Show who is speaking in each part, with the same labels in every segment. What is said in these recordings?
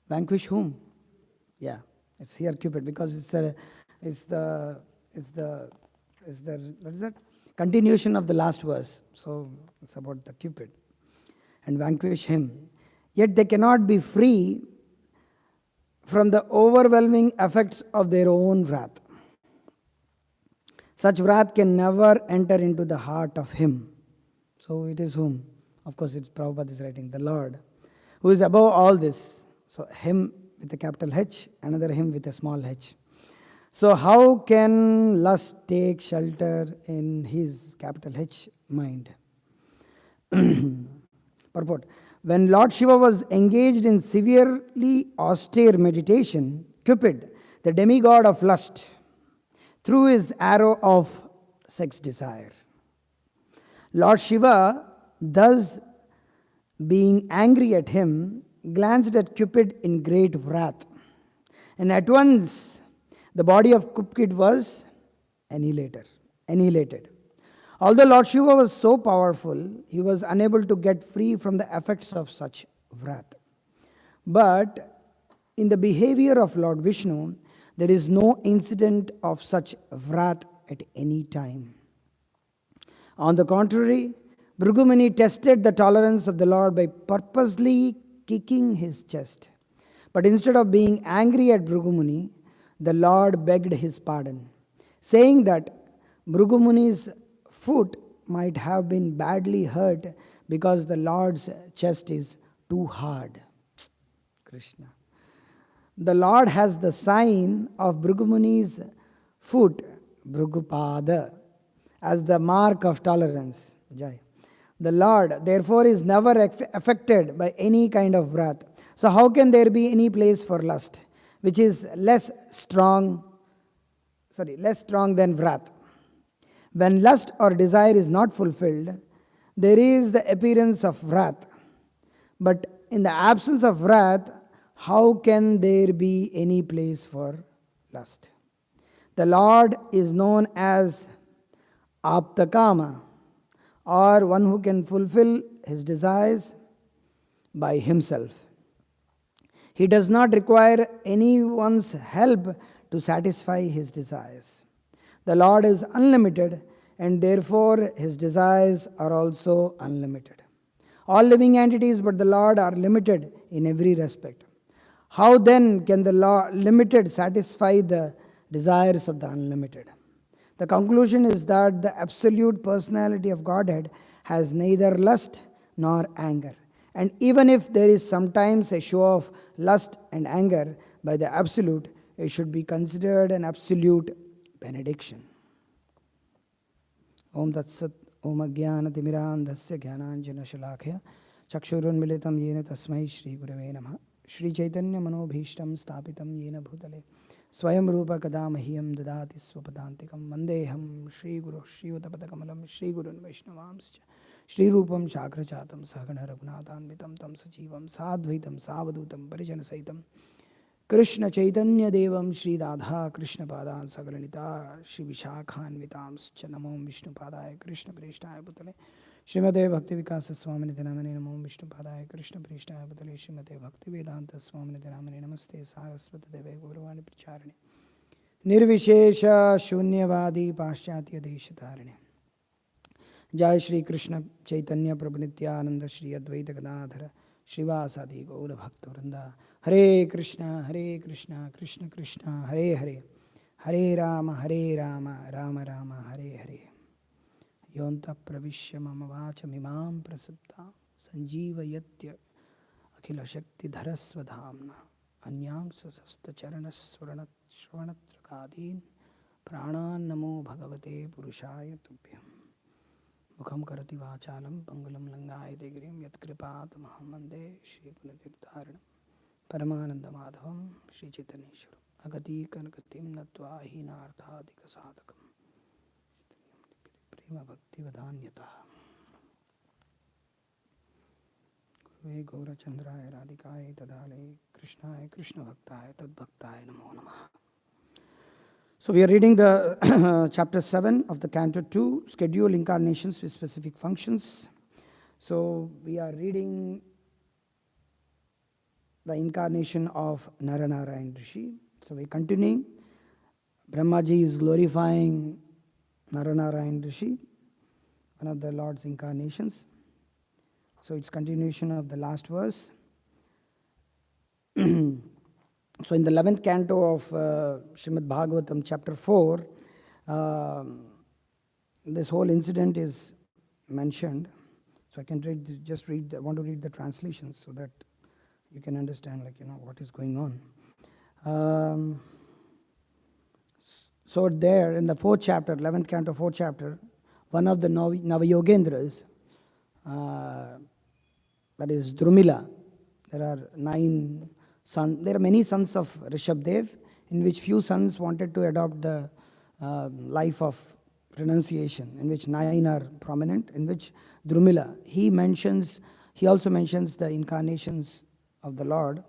Speaker 1: Vanquish whom? Yeah, it's here Cupid, because it's the what is that? Continuation of the last verse. So it's about the Cupid. And vanquish him. Yet they cannot be free from the overwhelming effects of their own wrath. Such wrath can never enter into the heart of him. So it is whom? Of course, it's Prabhupada is writing, the Lord, who is above all this. So him with a capital H, another him with a small h. So how can lust take shelter in his capital H mind? Purport. When Lord Shiva was engaged in severely austere meditation, Cupid, the demigod of lust, threw his arrow of sex desire. Lord Shiva, thus being angry at him, glanced at Cupid in great wrath, and at once the body of Cupid was annihilated. Although Lord Shiva was so powerful, he was unable to get free from the effects of such wrath. But in the behavior of Lord Vishnu, there is no incident of such wrath at any time. On the contrary, Bhrigumuni tested the tolerance of the Lord by purposely kicking his chest. But instead of being angry at Bhrigumuni, the Lord begged his pardon, saying that Bhrigumuni's foot might have been badly hurt because the Lord's chest is too hard. Krishna. The Lord has the sign of Bhrigumuni's foot, Bhrigupada, as the mark of tolerance. Jai. The Lord, therefore, is never affected by any kind of wrath. So how can there be any place for lust, which is less strong than wrath? When lust or desire is not fulfilled, there is the appearance of wrath. But in the absence of wrath, how can there be any place for lust? The Lord is known as Aptakama, or one who can fulfill his desires by himself. He does not require anyone's help to satisfy his desires. The Lord is unlimited, and therefore his desires are also unlimited. All living entities but the Lord are limited in every respect. How then can the limited satisfy the desires of the unlimited? The conclusion is that the absolute personality of Godhead has neither lust nor anger. And even if there is sometimes a show of lust and anger by the absolute, it should be considered an absolute benediction. Om Tat Sat Om Ajnana Timirandhasya Jnananjana Shalakya Chakshurunmilitam Yena Tasmai Shri Gurave Namaha Shri Chaitanya Manobhishtam Stapitam Yena Bhutale Swayam Rupa Kadamahiyam Dadati Swapadantikam Vandeham Shri Guru Shri Utapatakamalam Shri Gurun Vaishnavamscha Shri Rupam Chakrachatam Sahagana Raghunathanvitam Tam Sajivam Sadvaitam Savadutam Parijana Saitam Krishna Chaitanya Devam Shri Radha Krishna Padan Sagalanita Shri Vishakhanvitam Namo Vishnu Padaya Krishna Prestaya Bhutale Srimate Bhakti Vikasa Swamini Dhanamani Namo Vishnu Padaya Krishna Prestaya Bhutale Srimate Bhakti Vedanta Swamini Dhanamani Namaste Saraswati Deve Gauravani Pracharani Nirvishesha Shunyavadi Paschatya Deshatarani Jai Shri Krishna Chaitanya Prabhu Nityananda Shri Advaita Gadadhara Srivasadi Gaura Bhakta Vrinda Hare Krishna Krishna Krishna Hare Hare Hare Rama Rama Rama Hare Hare Yonta Pravishya Mama Vacha Mimam Prasipta Sanjeeva Yatya Akhila Shakti Dharasvadhamna Anyam Sasasta Charanas Shravanatrakadin Pranan Namo Bhagavate Purushaya Tubhyam Mukham Karati Vachalam Pangulam Langayate Girim Yat Kripat Mahamande Shri Punatirtharanam Paramananda Madhavam Shri Chaitanyeshwara Agati Kanakatim Natva Hinarthadika Sadhakam Prema Bhakti Vadanyata Guruve Gaura Chandraya Radhikaya Tadale Krishnaya Krishna Bhaktaya Tad Bhaktaya Namo Namaha. So we are reading the chapter 7 of the Canto 2, Schedule Incarnations with Specific Functions. So we are reading the incarnation of Naranarayan Rishi. So we're continuing. Brahmaji is glorifying Naranarayan Rishi, one of the Lord's incarnations. So it's continuation of the last verse. So in the 11th canto of Srimad Bhagavatam, chapter 4, this whole incident is mentioned. So I can I want to read the translations so that you can understand, what is going on. So there in the 4th chapter, 11th canto, 4th chapter, one of the Navayogendras, that is Drumila, there are 9 sons. There are many sons of Rishabdev, in which few sons wanted to adopt the life of renunciation, in which 9 are prominent, in which Drumila, he also mentions the incarnations of the Lord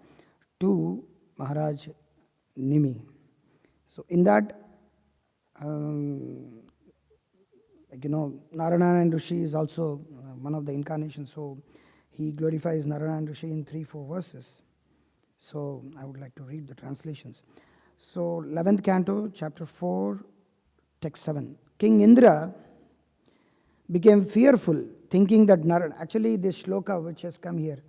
Speaker 1: to Maharaj Nimi. So in that, Narayana Rishi is also one of the incarnations, so he glorifies Narayana Rishi in 3-4 verses. So I would like to read the translations. So 11th canto, chapter 4, text 7. King Indra became fearful, thinking that actually this shloka which has come here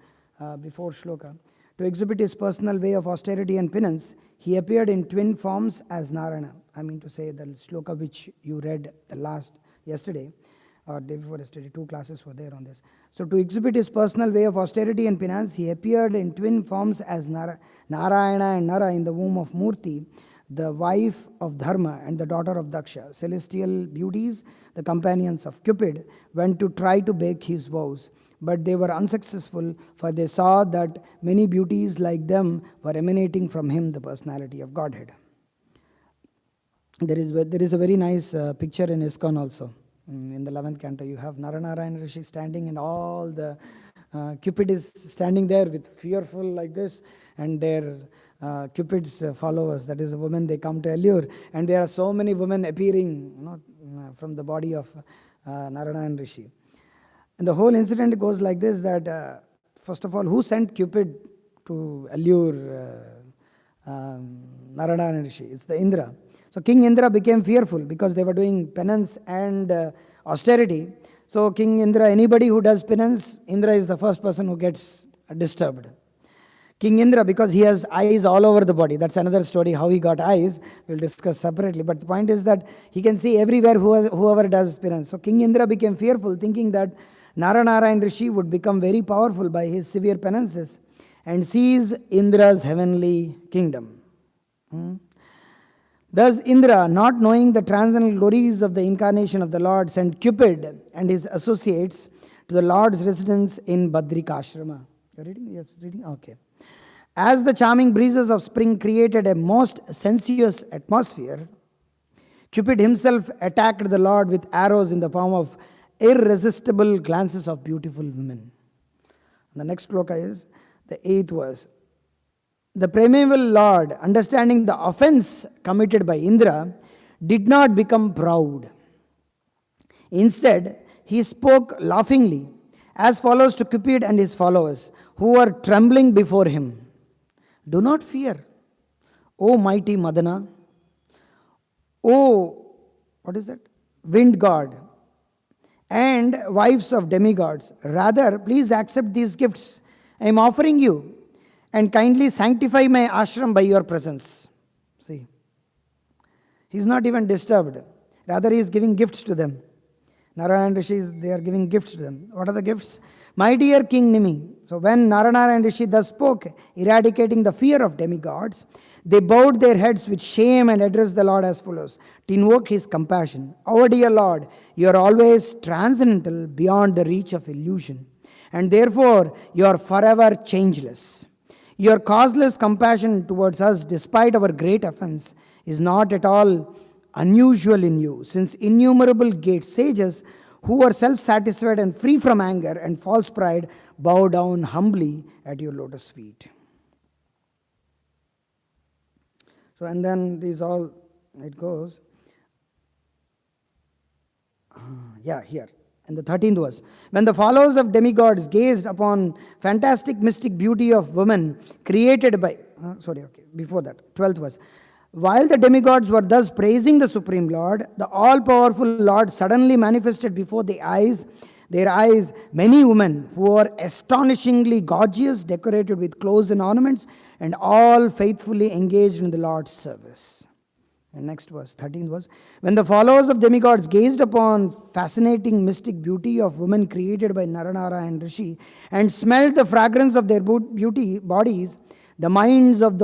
Speaker 1: before shloka, to exhibit his personal way of austerity and penance, he appeared in twin forms as Narayana. I mean to say, the shloka which you read yesterday or day before yesterday, 2 classes were there on this. So to exhibit his personal way of austerity and penance, he appeared in twin forms as Narayana and Nara in the womb of Murti, the wife of Dharma and the daughter of Daksha. Celestial beauties, the companions of Cupid, went to try to break his vows, but they were unsuccessful, for they saw that many beauties like them were emanating from him, the personality of Godhead. There is a very nice picture in ISKCON also. In the 11th canto, you have Naranarayan Rishi standing, and all the Cupid is standing there with fearful like this, and their Cupid's followers, that is the women, they come to allure, and there are so many women appearing from the body of Narayana Rishi. And the whole incident goes like this, that first of all, who sent Cupid to allure Narayana Rishi? It's the Indra. So King Indra became fearful because they were doing penance and austerity. So King Indra, anybody who does penance, Indra is the first person who gets disturbed. King Indra, because he has eyes all over the body. That's another story, how he got eyes. We'll discuss separately. But the point is that he can see everywhere whoever does penance. So King Indra became fearful, thinking that Naranarayan Rishi would become very powerful by his severe penances and seize Indra's heavenly kingdom. Thus Indra, not knowing the transcendental glories of the incarnation of the Lord, sent Cupid and his associates to the Lord's residence in Badrikashrama. You're reading? Yes, reading? Okay. As the charming breezes of spring created a most sensuous atmosphere, Cupid himself attacked the Lord with arrows in the form of irresistible glances of beautiful women. The next shloka is the 8th verse. The primeval Lord, understanding the offense committed by Indra, did not become proud. Instead, he spoke laughingly as follows to Cupid and his followers, who were trembling before him. Do not fear, O mighty Madana, O, wind god, and wives of demigods. Rather, please accept these gifts I am offering you, and kindly sanctify my ashram by your presence. See, he is not even disturbed. Rather, he is giving gifts to them. Narayana Rishis, they are giving gifts to them. What are the gifts? My dear King Nimi. So when Narayana Rishi thus spoke, eradicating the fear of demigods, they bowed their heads with shame and addressed the Lord as follows, to invoke his compassion. Our dear Lord, you are always transcendental, beyond the reach of illusion, and therefore you are forever changeless. Your causeless compassion towards us, despite our great offense, is not at all unusual in you, since innumerable great sages who are self-satisfied and free from anger and false pride bow down humbly at your lotus feet. So, and then these all, it goes, here. And the 13th verse. When the followers of demigods gazed upon fantastic mystic beauty of women created by, before that, 12th verse. While the demigods were thus praising the Supreme Lord, the all-powerful Lord suddenly manifested before their eyes, many women who were astonishingly gorgeous, decorated with clothes and ornaments, and all faithfully engaged in the Lord's service. And next verse, 13th verse. When the followers of demigods gazed upon fascinating mystic beauty of women created by Naranara and Rishi, and smelled the fragrance of their beauty bodies, the minds of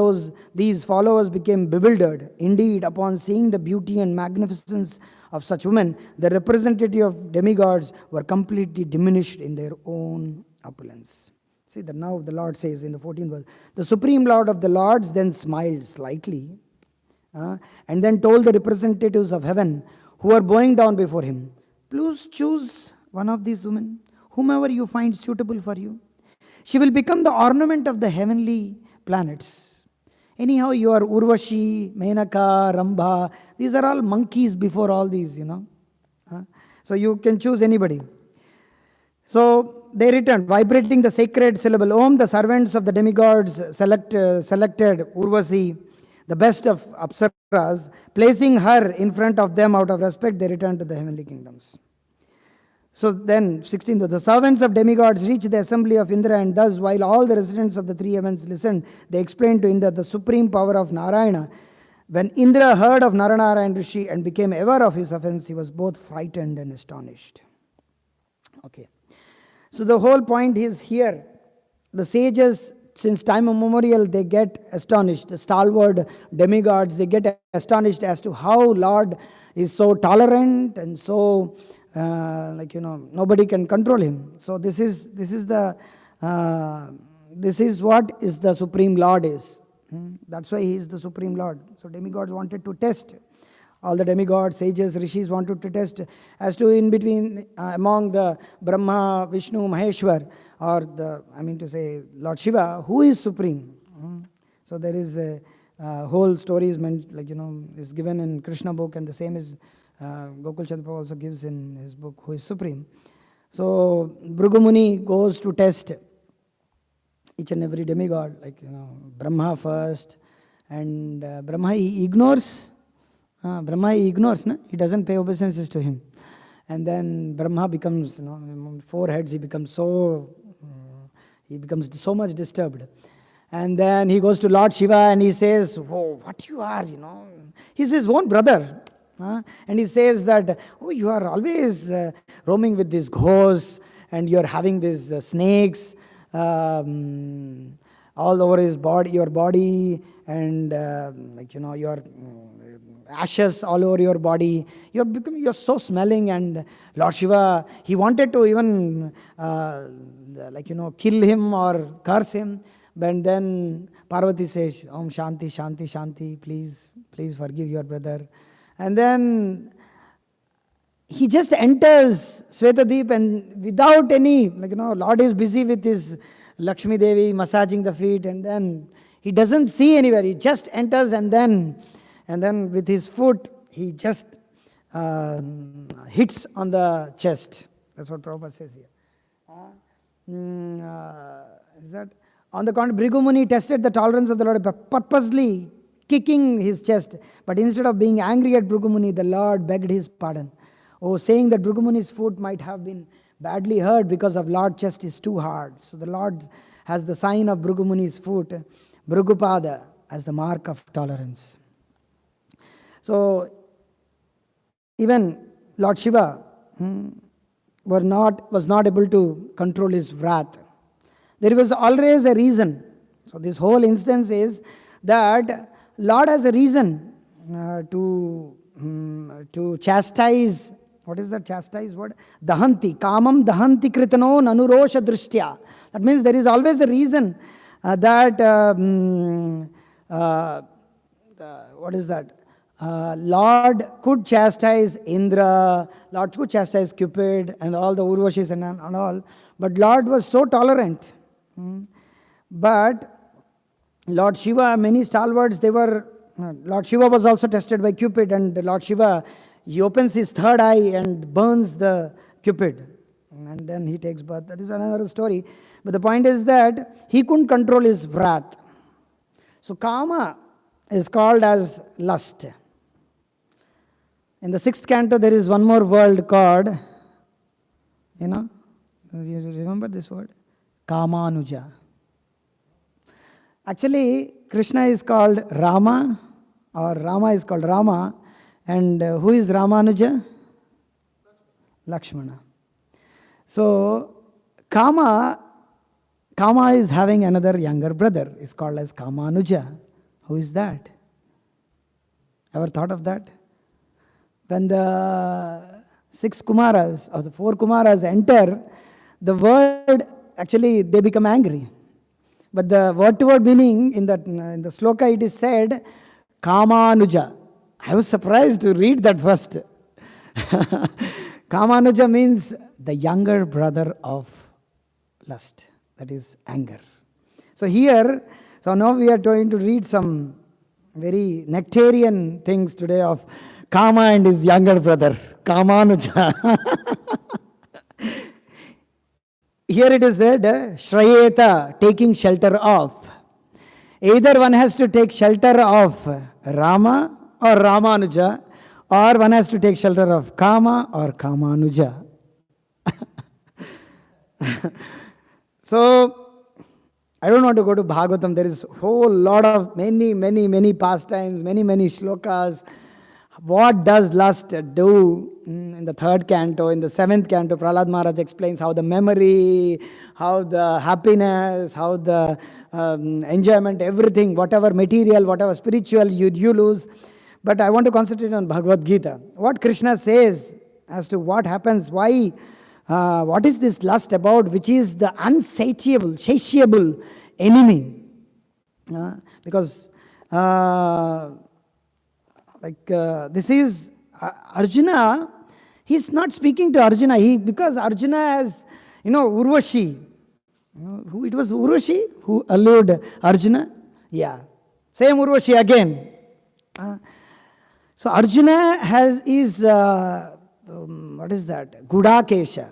Speaker 1: these followers became bewildered. Indeed, upon seeing the beauty and magnificence of such women, the representative of demigods were completely diminished in their own opulence. See that now the Lord says in the 14th verse, the Supreme Lord of the Lords then smiled slightly, and then told the representatives of heaven who were bowing down before him, please choose one of these women, whomever you find suitable for you. She will become the ornament of the heavenly planets. Anyhow, you are Urvashi, Menaka, Rambha. These are all monkeys before all these, So you can choose anybody. So they returned, vibrating the sacred syllable Om. The servants of the demigods selected Urvasi, the best of Apsaras, placing her in front of them out of respect. They returned to the heavenly kingdoms. So then, 16th, the servants of demigods reached the assembly of Indra, and thus, while all the residents of the three heavens listened, they explained to Indra the supreme power of Narayana. When Indra heard of Naranara and Rishi and became aware of his offense, he was both frightened and astonished. Okay. So the whole point is here, the sages, since time immemorial, they get astonished. The stalwart demigods, they get astonished as to how Lord is so tolerant and so nobody can control him. So this is what is the Supreme Lord is. That's why he is the Supreme Lord. So demigods wanted to test. All the demigods, sages, rishis wanted to test as to in between among the Brahma, Vishnu, Maheshwar, or Lord Shiva, who is supreme. So there is a whole story is given in Krishna book, and the same is Gokul Chandra also gives in his book, who is supreme. So Bhrigu Muni goes to test each and every demigod, Brahma first, and Brahma he ignores. He doesn't pay obeisances to him. And then Brahma becomes, 4 heads, he becomes so much disturbed. And then he goes to Lord Shiva and he says, oh, what you are, He's his own brother. And he says that, oh, you are always roaming with these ghosts, and you are having these snakes all over your body, and your ashes all over your body. You're so smelling. And Lord Shiva, he wanted to even kill him or curse him. But then Parvati says, Om Shanti, Shanti, Shanti, please forgive your brother. And then he just enters Swetadeep, and without any, Lord is busy with his Lakshmi Devi massaging the feet, and then he doesn't see anywhere. He just enters, and then with his foot, he just hits on the chest. That's what Prabhupada says here. Is that? On the contrary, Bhrigu Muni tested the tolerance of the Lord by purposely kicking his chest. But instead of being angry at Bhrigu Muni, the Lord begged his pardon. Saying that Bhrigu Muni's foot might have been badly hurt because of Lord's chest is too hard. So the Lord has the sign of Bhrigu Muni's foot, Bhrigupada, as the mark of tolerance. So even Lord Shiva was not able to control his wrath. There was always a reason. So this whole instance is that Lord has a reason to chastise. What is that chastise word? Dahanti. Kamam dahanti kritano nanurosha drishtya. That means there is always a reason that what is that? Lord could chastise Indra, Lord could chastise Cupid and all the Urvashis and all, but Lord was so tolerant. But Lord Shiva, many stalwarts, Lord Shiva was also tested by Cupid, and Lord Shiva, he opens his third eye and burns the Cupid. And then he takes birth. That is another story. But the point is that he couldn't control his wrath. So kama is called as lust. In the 6th canto, there is one more word called, you remember this word? Kamanuja. Actually, Krishna is called Rama, or Rama is called Rama. And who is Ramanuja? Lakshmana. So, Kama is having another younger brother. It's called as Kamanuja. Who is that? Ever thought of that? When the 6 Kumaras or the 4 Kumaras enter, the word, actually they become angry. But the word-to-word meaning in the sloka it is said, Kamanuja. I was surprised to read that first. Kamanuja means the younger brother of lust. That is anger. So now we are going to read some very nectarian things today of Kama and his younger brother, Kamanuja. Here it is said, Shrayeta, taking shelter of. Either one has to take shelter of Rama or Ramanuja, or one has to take shelter of Kama or Kamanuja. So, I don't want to go to Bhagavatam. There is a whole lot of many pastimes, many shlokas. What does lust do? In the 3rd canto, in the 7th canto, Prahlad Maharaj explains how the memory, how the happiness, how the enjoyment, everything, whatever material, whatever spiritual you lose. But I want to concentrate on Bhagavad Gita. What Krishna says as to what happens, why, what is this lust about, which is the satiable enemy. Because this is Arjuna, he's not speaking to Arjuna, because Arjuna has, Urvashi. It was Urvashi who allured Arjuna? Yeah. Same Urvashi again. So Arjuna is what is that? Gudakesha.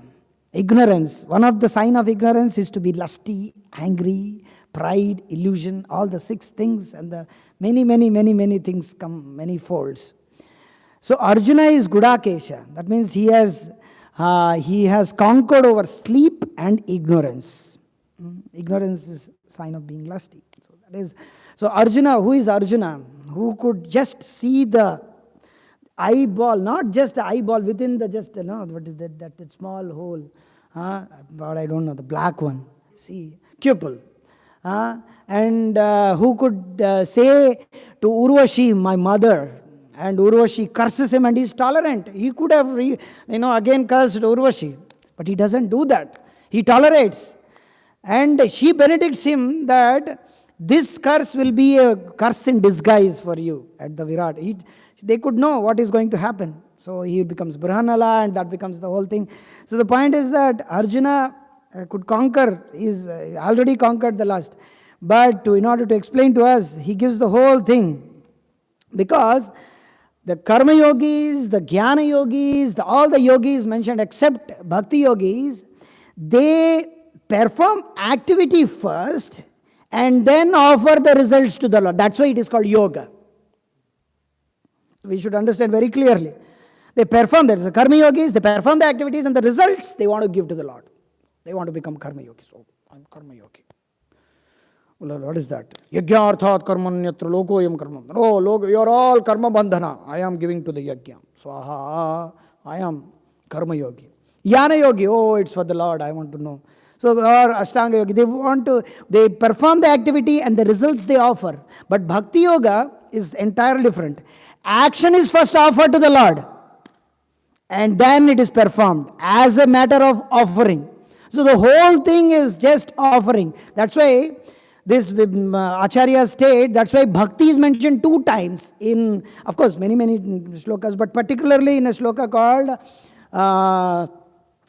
Speaker 1: Ignorance. One of the sign of ignorance is to be lusty, angry, pride, illusion, all the 6 things, and the many things come, many folds. So Arjuna is Gudakesha. That means he has conquered over sleep and ignorance. Ignorance is a sign of being lusty. So Arjuna, who is Arjuna? Who could just see the eyeball, not just the eyeball, within the what is that small hole? But I don't know, the black one. See, pupil. And who could say to Urvashi, my mother, and Urvashi curses him and he is tolerant. He could have, again cursed Urvashi. But he doesn't do that. He tolerates. And she benedicts him that this curse will be a curse in disguise for you at the Virat. They could know what is going to happen. So he becomes Brhanala and that becomes the whole thing. So the point is that Arjuna could conquer, he's already conquered the lust. But in order to explain to us, he gives the whole thing. Because the karma yogis, the jnana yogis, all the yogis mentioned except bhakti yogis, they perform activity first and then offer the results to the Lord. That's why it is called yoga. We should understand very clearly. They perform, that is the karma yogis, they perform the activities and the results they want to give to the Lord. They want to become karma yogis. Oh, I'm karma yogi. What is that? Yajna arthat karmanyatra lokoyam karma. Oh, you are all karma bandhana. I am giving to the yajna. Swaha, I am karma yogi. Jnana yogi, oh, it's for the Lord, I want to know. So, or Ashtanga yogi, they perform the activity and the results they offer. But bhakti yoga is entirely different. Action is first offered to the Lord. And then it is performed as a matter of offering. So the whole thing is just offering. That's why this Acharya state, that's why bhakti is mentioned 2 times in, of course, many shlokas, but particularly in a shloka called,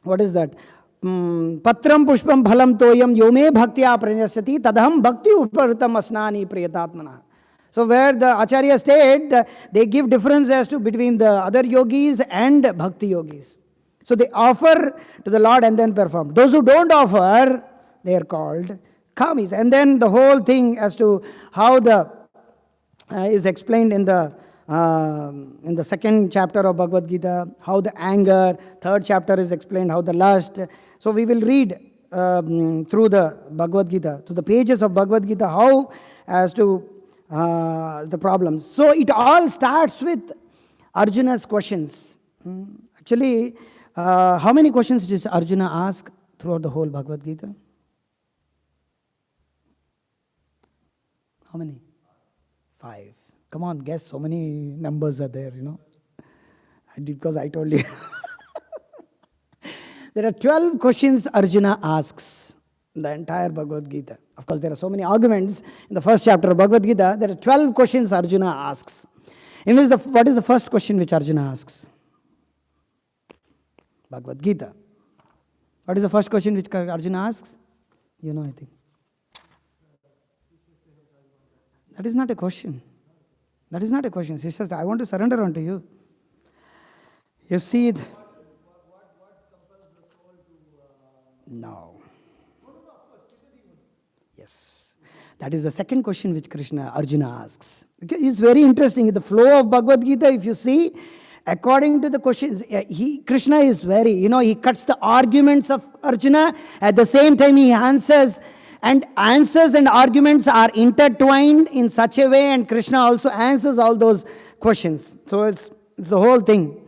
Speaker 1: what is that? Patram pushpam phalam toyam yome bhaktya pranyasati tadham bhakti uparitam asnani priyatatmana. So where the Acharya state, they give difference as to between the other yogis and bhakti yogis. So they offer to the Lord and then perform. Those who don't offer, they are called kamis. And then the whole thing as to how the is explained in the second chapter of Bhagavad Gita, how the anger. Third chapter is explained how the lust. So we will read through the Bhagavad Gita, to the pages of Bhagavad Gita, how as to the problems. So it all starts with Arjuna's questions. Actually, how many questions did Arjuna ask throughout the whole Bhagavad Gita? How many? 5. Come on, guess. So many numbers are there, because I told you. There are 12 questions Arjuna asks in the entire Bhagavad Gita. Of course, there are so many arguments in the first chapter of Bhagavad Gita. There are 12 questions Arjuna asks. In which what is the first question which Arjuna asks? Bhagavad Gita. What is the first question which Arjuna asks? I think. That is not a question. That is not a question. She says, I want to surrender unto you. You see it. No. Yes. That is the second question which Arjuna asks. It's very interesting. In the flow of Bhagavad Gita, if you see, according to the questions, Krishna is very, he cuts the arguments of Arjuna. At the same time, he answers. And answers and arguments are intertwined in such a way, and Krishna also answers all those questions. So it's the whole thing.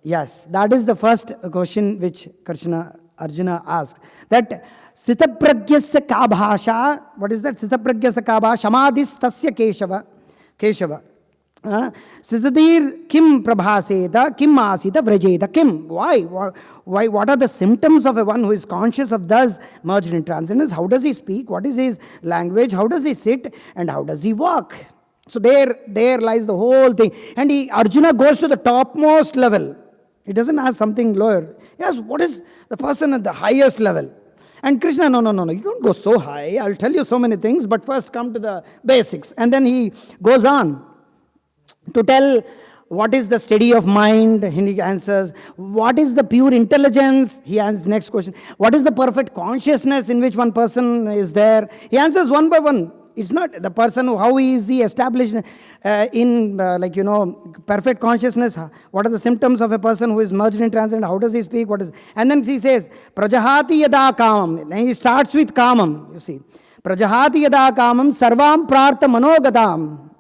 Speaker 1: Yes, that is the first question which Arjuna asks. That Sthita pragyasya ka bhasha, what is that? Sthita pragyasya ka bhasha, samadhis tasya Kesava. Sthitadir kim prabhaseta, kim asita vrajeta, kim. Why? What are the symptoms of a one who is conscious of thus merged in transcendence? How does he speak? What is his language? How does he sit? And how does he walk? So there lies the whole thing. And Arjuna goes to the topmost level. He doesn't ask something lower. Yes, what is the person at the highest level? And Krishna, no, you don't go so high. I'll tell you so many things, but first come to the basics. And then he goes on to tell what is the steady of mind. He answers. What is the pure intelligence? He answers next question. What is the perfect consciousness in which one person is there? He answers one by one. It's not the person how is he established in perfect consciousness. What are the symptoms of a person who is merged in transcendence? How does he speak? And then he says prajahati yada kamam. Then he starts with kamam. You see, prajahati yada kamam sarvam prartha manogadam.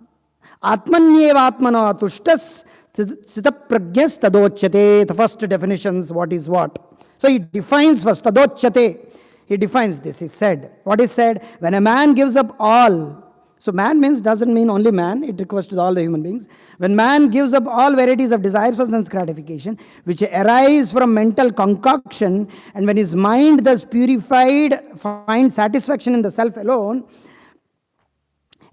Speaker 1: Atmanyevatmano atushtas sitapragyas tadochyate. The first definitions, what is what. So he defines first, tadochyate. He defines this. He said, what is said? When a man gives up all. So man doesn't mean only man. It refers to all the human beings. When man gives up all varieties of desires for sense gratification, which arise from mental concoction, and when his mind thus purified finds satisfaction in the self alone,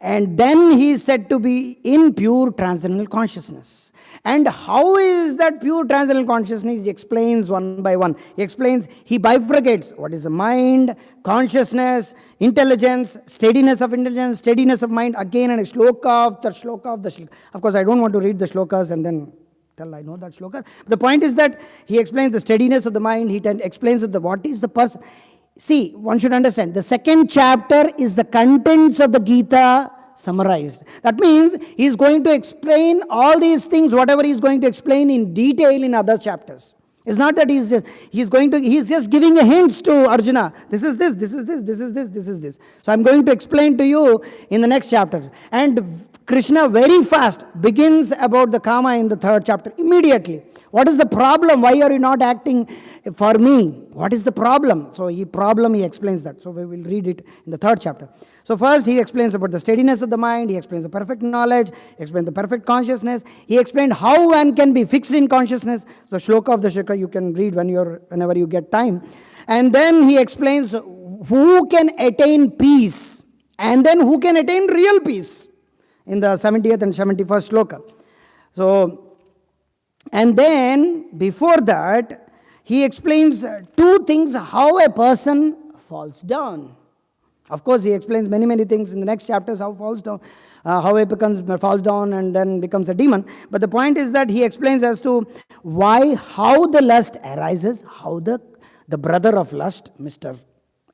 Speaker 1: and then he is said to be in pure transcendental consciousness. And how is that pure transcendental consciousness? He explains one by one. He bifurcates what is the mind, consciousness, intelligence, steadiness of intelligence, steadiness of mind, again and a shloka of the shloka. Of course, I don't want to read the shlokas and then tell I know that shloka. The point is that he explains the steadiness of the mind. He explains what is the person. See, one should understand, the second chapter is the contents of the Gita summarized. That means he is going to explain all these things, whatever he is going to explain in detail in other chapters. It's not that he's just giving a hints to Arjuna. This is this, this is this, this is this, this is this. So I'm going to explain to you in the next chapter. And Krishna very fast begins about the karma in the third chapter immediately. What is the problem? Why are you not acting for me? What is the problem? So he explains that. So we will read it in the third chapter. So first he explains about the steadiness of the mind. He explains the perfect knowledge. He explains the perfect consciousness. He explained how one can be fixed in consciousness. The shloka of the shloka you can read whenever you get time. And then he explains who can attain peace and then who can attain real peace in the 70th and 71st shloka. So, and then before that, he explains two things how a person falls down. Of course, he explains many things in the next chapters how falls down, how he falls down and then becomes a demon. But the point is that he explains as to how the lust arises, how the brother of lust, Mr.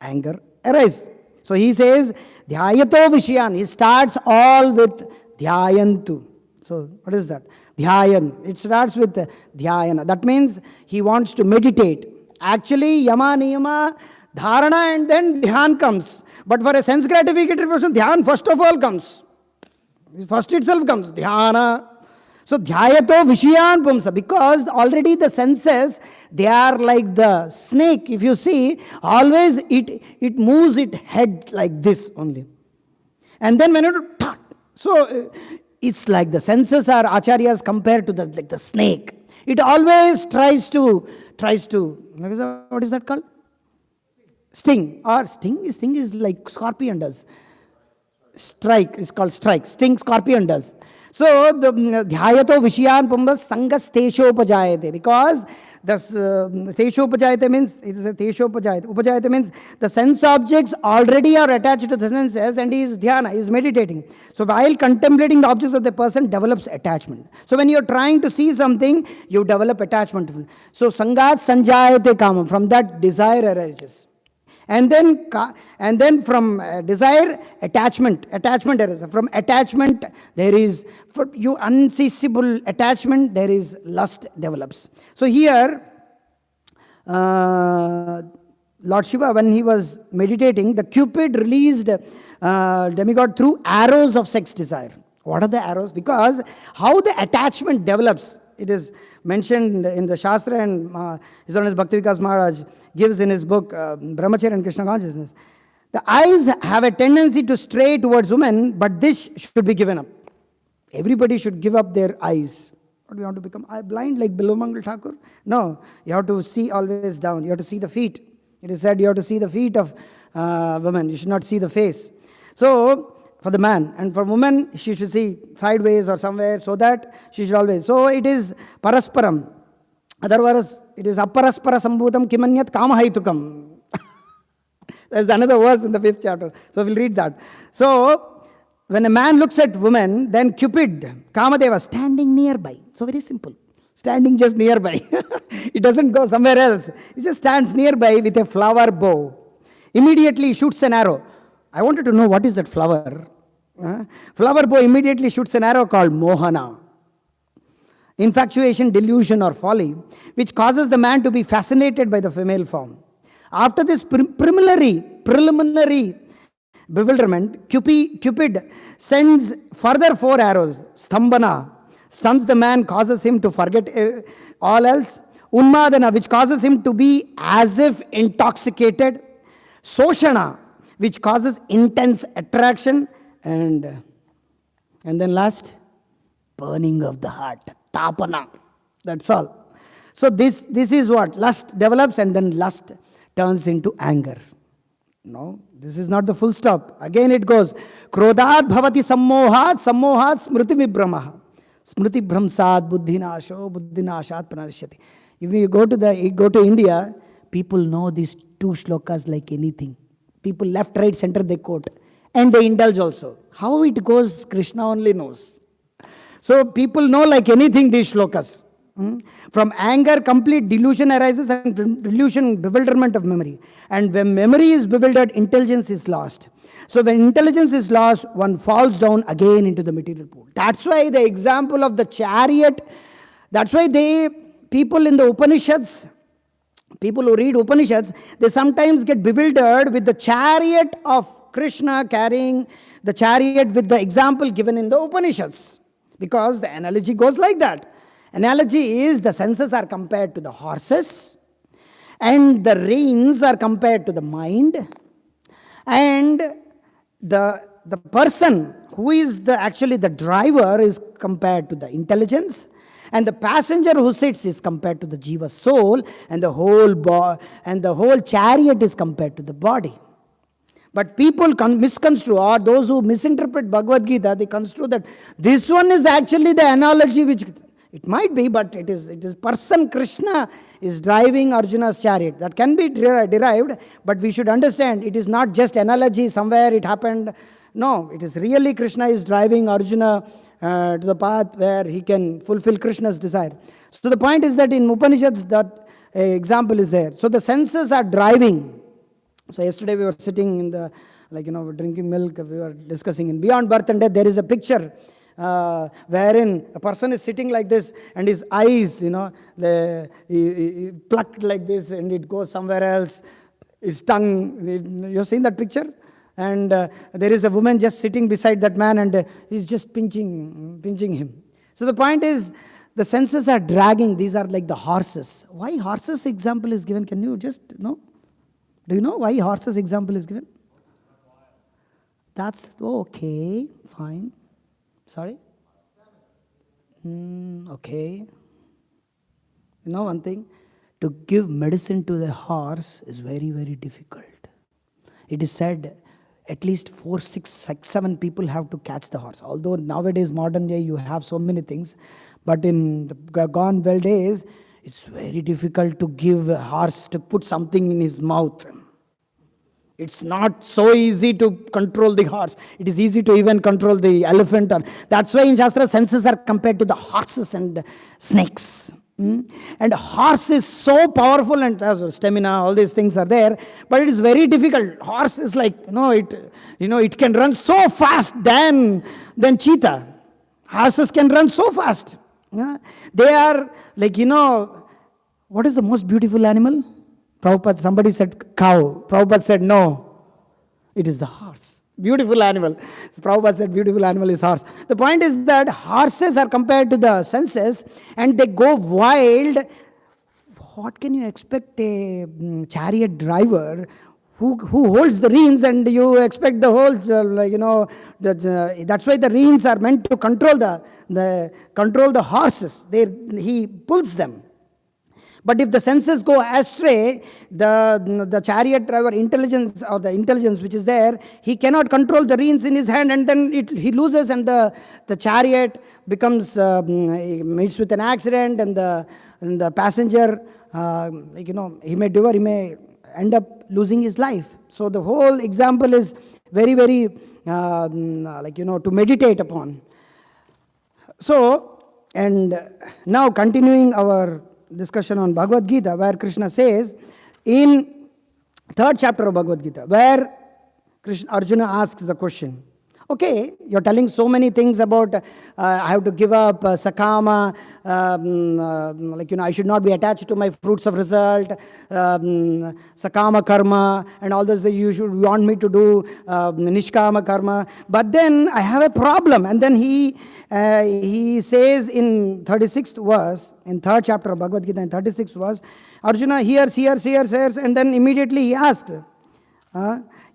Speaker 1: Anger, arises. So he says, Dhyayato Vishayan. He starts all with Dhyayantu. So what is that? Dhyayan. It starts with Dhyayana. That means he wants to meditate. Actually, Yama, Niyama, Dharana and then Dhyan comes. But for a sense gratificatory person, Dhyan first of all comes. First itself comes. Dhyana. So Dhyayato Vishayan Pumsa. Because already the senses, they are like the snake. If you see, always it moves its head like this only. And then when it... So it's like the senses are acharyas compared to the snake. It always tries to what is that called? Sting. Or sting is like scorpion does. Strike is called strike. Sting, scorpion does. So the Dhyayato Vishayan Pumbas Sangas Teshopajayate. Because the Teshopajayate means, it is a Teshopajayate. Upajayate means the sense objects already are attached to the senses and he is dhyana, he is meditating. So while contemplating the objects of the person, develops attachment. So when you are trying to see something, you develop attachment. So Sangat Sanjayate Kama, from that desire arises. And then from desire, attachment arises. From attachment, there is, for you unceasable attachment, there is lust develops. So here, Lord Shiva, when he was meditating, the Cupid released demigod through arrows of sex desire. What are the arrows? Because how the attachment develops, it is mentioned in the Shastra, and His Holiness Bhakti Vikas Maharaj gives in his book Brahmacharya and Krishna Consciousness. The eyes have a tendency to stray towards women, but this should be given up. Everybody should give up their eyes. What do you want to become? Blind like Bilomangal Thakur? No, you have to see always down. You have to see the feet. It is said you have to see the feet of women. You should not see the face. So, for the man. And for woman, she should see sideways or somewhere, so that she should always. So, it is parasparam. Otherwise, it is aparaspara sambhutam kimanyat kamahaitukam. There's another verse in the 5th chapter. So we'll read that. So, when a man looks at woman, then Cupid, Kamadeva, standing nearby. So very simple. Standing just nearby. It doesn't go somewhere else. He just stands nearby with a flower bow. Immediately shoots an arrow. I wanted to know what is that flower. Flower bow immediately shoots an arrow called Mohana. Infatuation, delusion or folly, which causes the man to be fascinated by the female form. After this preliminary bewilderment, Cupid sends further 4 arrows. Stambana stuns the man, causes him to forget all else. Unmadana, which causes him to be as if intoxicated. Soshana, which causes intense attraction. And then last, burning of the heart. Tapana. That's all. So this is what lust develops, and then lust turns into anger. No, this is not the full stop. Again it goes. Krodhat bhavati sammohat smriti vibhramaha. Smriti bhramsat buddhinasho buddhinashat pranashyati. If you go to India, people know these 2 shlokas like anything. People left, right, center they quote. And they indulge also. How it goes, Krishna only knows. So people know like anything these shlokas. From anger, complete delusion arises, and delusion, bewilderment of memory. And when memory is bewildered, intelligence is lost. So when intelligence is lost, one falls down again into the material pool. That's why the example of the chariot, that's why people in the Upanishads, people who read Upanishads, they sometimes get bewildered with the chariot of Krishna carrying the chariot with the example given in the Upanishads. Because the analogy goes like that. Analogy is the senses are compared to the horses, and the reins are compared to the mind, and the person who is actually the driver is compared to the intelligence, and the passenger who sits is compared to the jiva soul, and the whole chariot is compared to the body. But people misconstrue, or those who misinterpret Bhagavad Gita, they construe that this one is actually the analogy which... It might be, but it is person Krishna is driving Arjuna's chariot. That can be derived, but we should understand it is not just analogy, somewhere it happened. No, it is really Krishna is driving Arjuna to the path where he can fulfill Krishna's desire. So the point is that in Upanishads that example is there. So the senses are driving. So yesterday we were sitting in the, drinking milk, we were discussing in Beyond Birth and Death, there is a picture wherein a person is sitting like this and his eyes, he plucked like this and it goes somewhere else. His tongue, you've seen that picture? And there is a woman just sitting beside that man and he's just pinching him. So the point is, the senses are dragging. These are like the horses. Why horses example is given? Can you just know? Do you know why horses example is given? That's okay, fine. Sorry? Okay. You know one thing? To give medicine to the horse is very, very difficult. It is said at least 4, 6, 7 people have to catch the horse. Although nowadays, modern day, you have so many things. But in the gone well days, it's very difficult to give a horse, to put something in his mouth. It's not so easy to control the horse. It is easy to even control the elephant. That's why in Shastra, senses are compared to the horses and snakes. And horse is so powerful and stamina, all these things are there, but it is very difficult. Horse is like, it can run so fast than cheetah. Horses can run so fast. They are like, what is the most beautiful animal? Prabhupada, somebody said cow. Prabhupada said no, it is the horse. Beautiful animal. So Prabhupada said beautiful animal is horse. The point is that horses are compared to the senses and they go wild. What can you expect a chariot driver who holds the reins and you expect the whole, that's why the reins are meant to control the horses. He pulls them. But if the senses go astray, the chariot driver intelligence which is there, he cannot control the reins in his hand and then he loses and the chariot becomes, meets with an accident and the passenger, he may end up losing his life. So the whole example is very, very, to meditate upon. So, and now continuing our discussion on Bhagavad Gita, where Krishna says in 3rd chapter of Bhagavad Gita, where Arjuna asks the question, okay, you're telling so many things about I have to give up sakama, I should not be attached to my fruits of result, sakama karma, and all those you want me to do nishkama karma. But then I have a problem. And then he says in 36th verse, in 3rd chapter of Bhagavad Gita, in 36th verse, Arjuna hears, and then immediately he asks,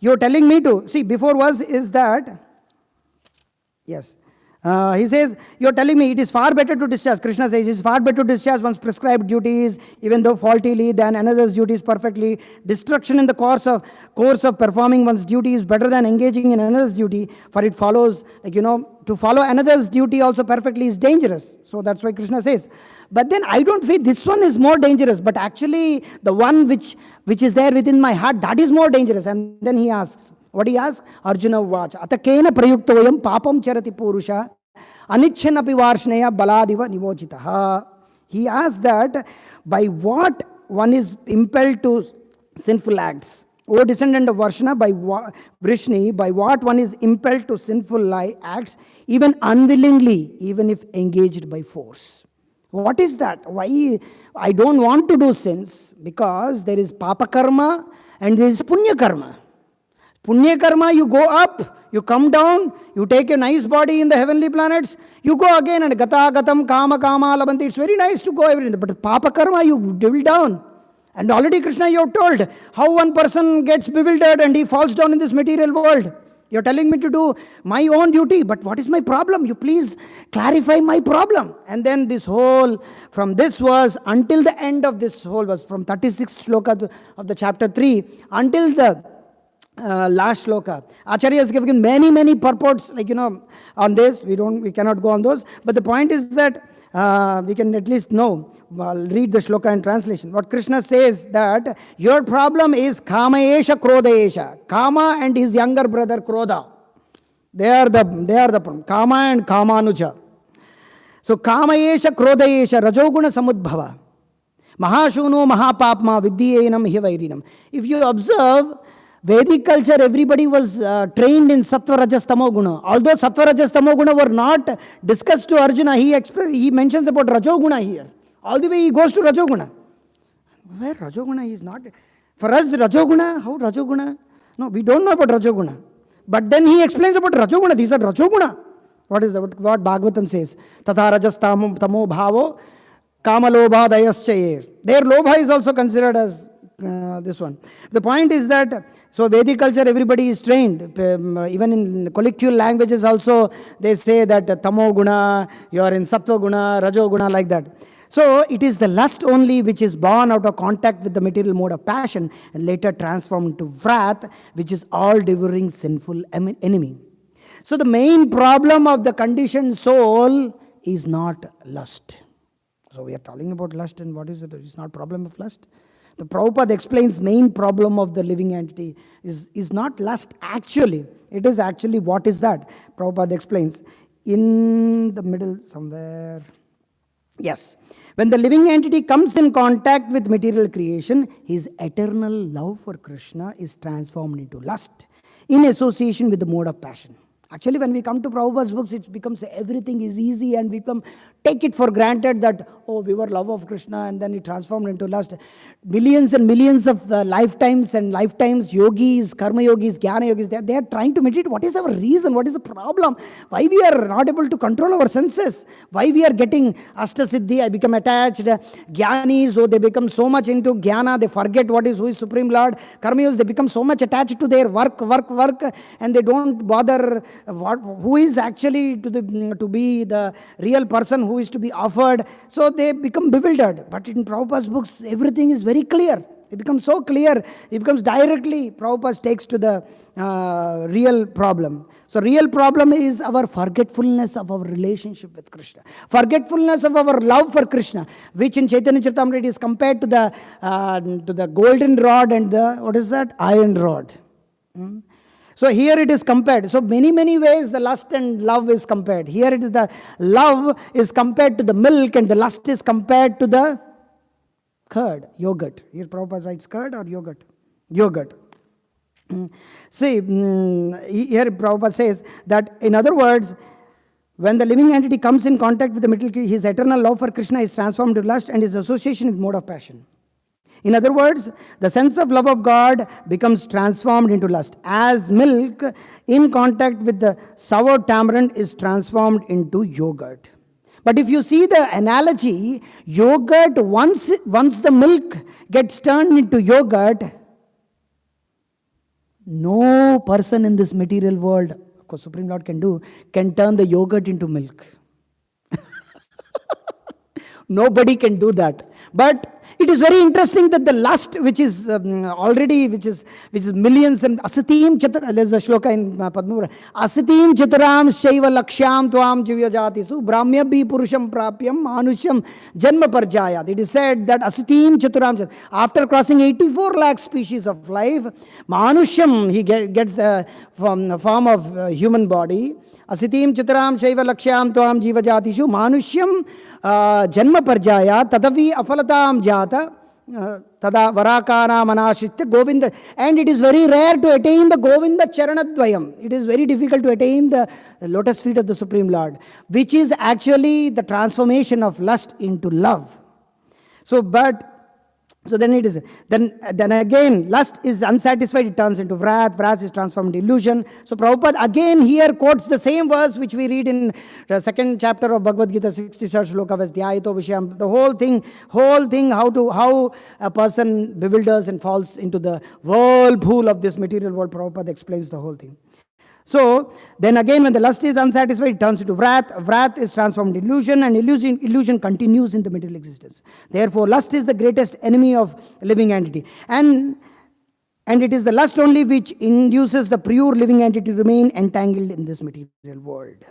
Speaker 1: you're telling me to, see, before was is that, yes. He says, you're telling me it is far better to discharge. Krishna says, it is far better to discharge one's prescribed duties, even though faultily, than another's duties perfectly. Destruction in the course of performing one's duty is better than engaging in another's duty, for it follows, to follow another's duty also perfectly is dangerous. So that's why Krishna says. But then I don't feel this one is more dangerous, but actually the one which is there within my heart, that is more dangerous. And then he asks, what he asks? Arjuna vacha. Atakena prayuktoyam papam charati purusha anichchanapi varshneya baladiva nivochitaha. He asks that by what one is impelled to sinful acts. O descendant of Varshna, Vrishni, by what one is impelled to sinful acts, even unwillingly, even if engaged by force. What is that? Why I don't want to do sins? Because there is papa karma and there is punya karma. Punya karma, you go up, you come down, you take a nice body in the heavenly planets, you go again and gata gatam kama kama labanti. It's very nice to go everything. But papa karma, you drill down. And already Krishna, you have told how one person gets bewildered and he falls down in this material world. You're telling me to do my own duty, but what is my problem? You please clarify my problem. And then this whole, from this verse until the end of this whole verse, from 36th shloka of the chapter 3 until the last shloka, Acharya has given many purports, on this. We cannot go on those. But the point is that we can at least know. I'll read the shloka in translation. What Krishna says that your problem is Kama Esha Krodha Esha. Kama and his younger brother Krodha. They are the problem. Kama and Kamanuja. So Kamayesha Krodayesha Rajoguna Samudbhava. Mahashuno Mahapapma Vidyayenam Hivairinam. If you observe Vedic culture, everybody was trained in Sattva Rajas Tamo Guna. Although Sattva Rajas Tamo Guna were not discussed to Arjuna, he mentions about Rajoguna here. All the way he goes to Rajoguna. Where Rajoguna is not. For us, Rajoguna, how Rajoguna? No, we don't know about Rajoguna. But then he explains about Rajoguna. These are Rajoguna. What is that? What Bhagavatam says? Tatha Rajas Tamo Bhavo Kama Lobha Dayaschayer. Their Lobha is also considered as this one. The point is that, so Vedic culture, everybody is trained. Even in colloquial languages also, they say that Tamo Guna, you are in Sattva Guna, Rajo Guna, like that. So it is the lust only which is born out of contact with the material mode of passion and later transformed into wrath, which is all devouring sinful enemy. So the main problem of the conditioned soul is not lust. So we are talking about lust, and what is it? It's not problem of lust. The Prabhupada explains main problem of the living entity is not lust actually. It is actually, what is that? Prabhupada explains in the middle somewhere. Yes. When the living entity comes in contact with material creation, his eternal love for Krishna is transformed into lust in association with the mode of passion. Actually, when we come to Prabhupada's books, it becomes everything is easy and we take it for granted that, oh, we were love of Krishna and then it transformed into lust. Millions and millions of lifetimes and lifetimes, yogis, karma yogis, jnana yogis, they are trying to meditate. What is our reason? What is the problem? Why we are not able to control our senses? Why we are getting Ashtasiddhi, I become attached. Jnanis, oh, they become so much into jnana, they forget who is Supreme Lord. Karma yogis, they become so much attached to their work, and they don't bother who is actually to be the real person who is to be offered. So they become bewildered. But in Prabhupada's books, everything is very clear. It becomes so clear. It becomes directly, Prabhupada takes to the real problem. So real problem is our forgetfulness of our relationship with Krishna. Forgetfulness of our love for Krishna, which in Chaitanya Charitamrita is compared to the golden rod and the, what is that? Iron rod. So here it is compared. So many ways the lust and love is compared. Here it is the love is compared to the milk and the lust is compared to the curd, yogurt. Here Prabhupada writes curd or yogurt? Yogurt. See, here Prabhupada says that, in other words, when the living entity comes in contact with the material, his eternal love for Krishna is transformed to lust and his association with mode of passion. In other words, the sense of love of God becomes transformed into lust, as milk in contact with the sour tamarind is transformed into yogurt. But if you see the analogy, yogurt, once the milk gets turned into yogurt, no person in this material world, of course Supreme Lord can turn the yogurt into milk. Nobody can do that. But it is very interesting that the lust, which is already, which is millions and asitim chatur, there's a shloka in Padma, asitim chaturam shaiva lakshyam tvam jivya jatisu brahmya bhi purusham prapyam manusham janma parjaya. It is said that asitim chaturam, after crossing 84 lakh species of life, manusham, he gets the form of human body. Asitim chaturam shaiva lakshyam tvam jiva jatishu manusham janma parjaya tadavi afalatam jata tada varakana manashitya govinda. And it is very rare to attain the govinda charanadvayam. It is very difficult to attain the lotus feet of the Supreme Lord, which is actually the transformation of lust into love. So then it is, then again, lust is unsatisfied, it turns into wrath is transformed into illusion. So Prabhupada again here quotes the same verse which we read in the second chapter of Bhagavad Gita, 63rd shloka, Dhyayito Vishayam. The whole thing, how a person bewilders and falls into the whirlpool of this material world. Prabhupada explains the whole thing. So then again, when the lust is unsatisfied, it turns into wrath is transformed into illusion, and illusion continues in the material existence. Therefore, lust is the greatest enemy of living entity, and it is the lust only which induces the pure living entity to remain entangled in this material world.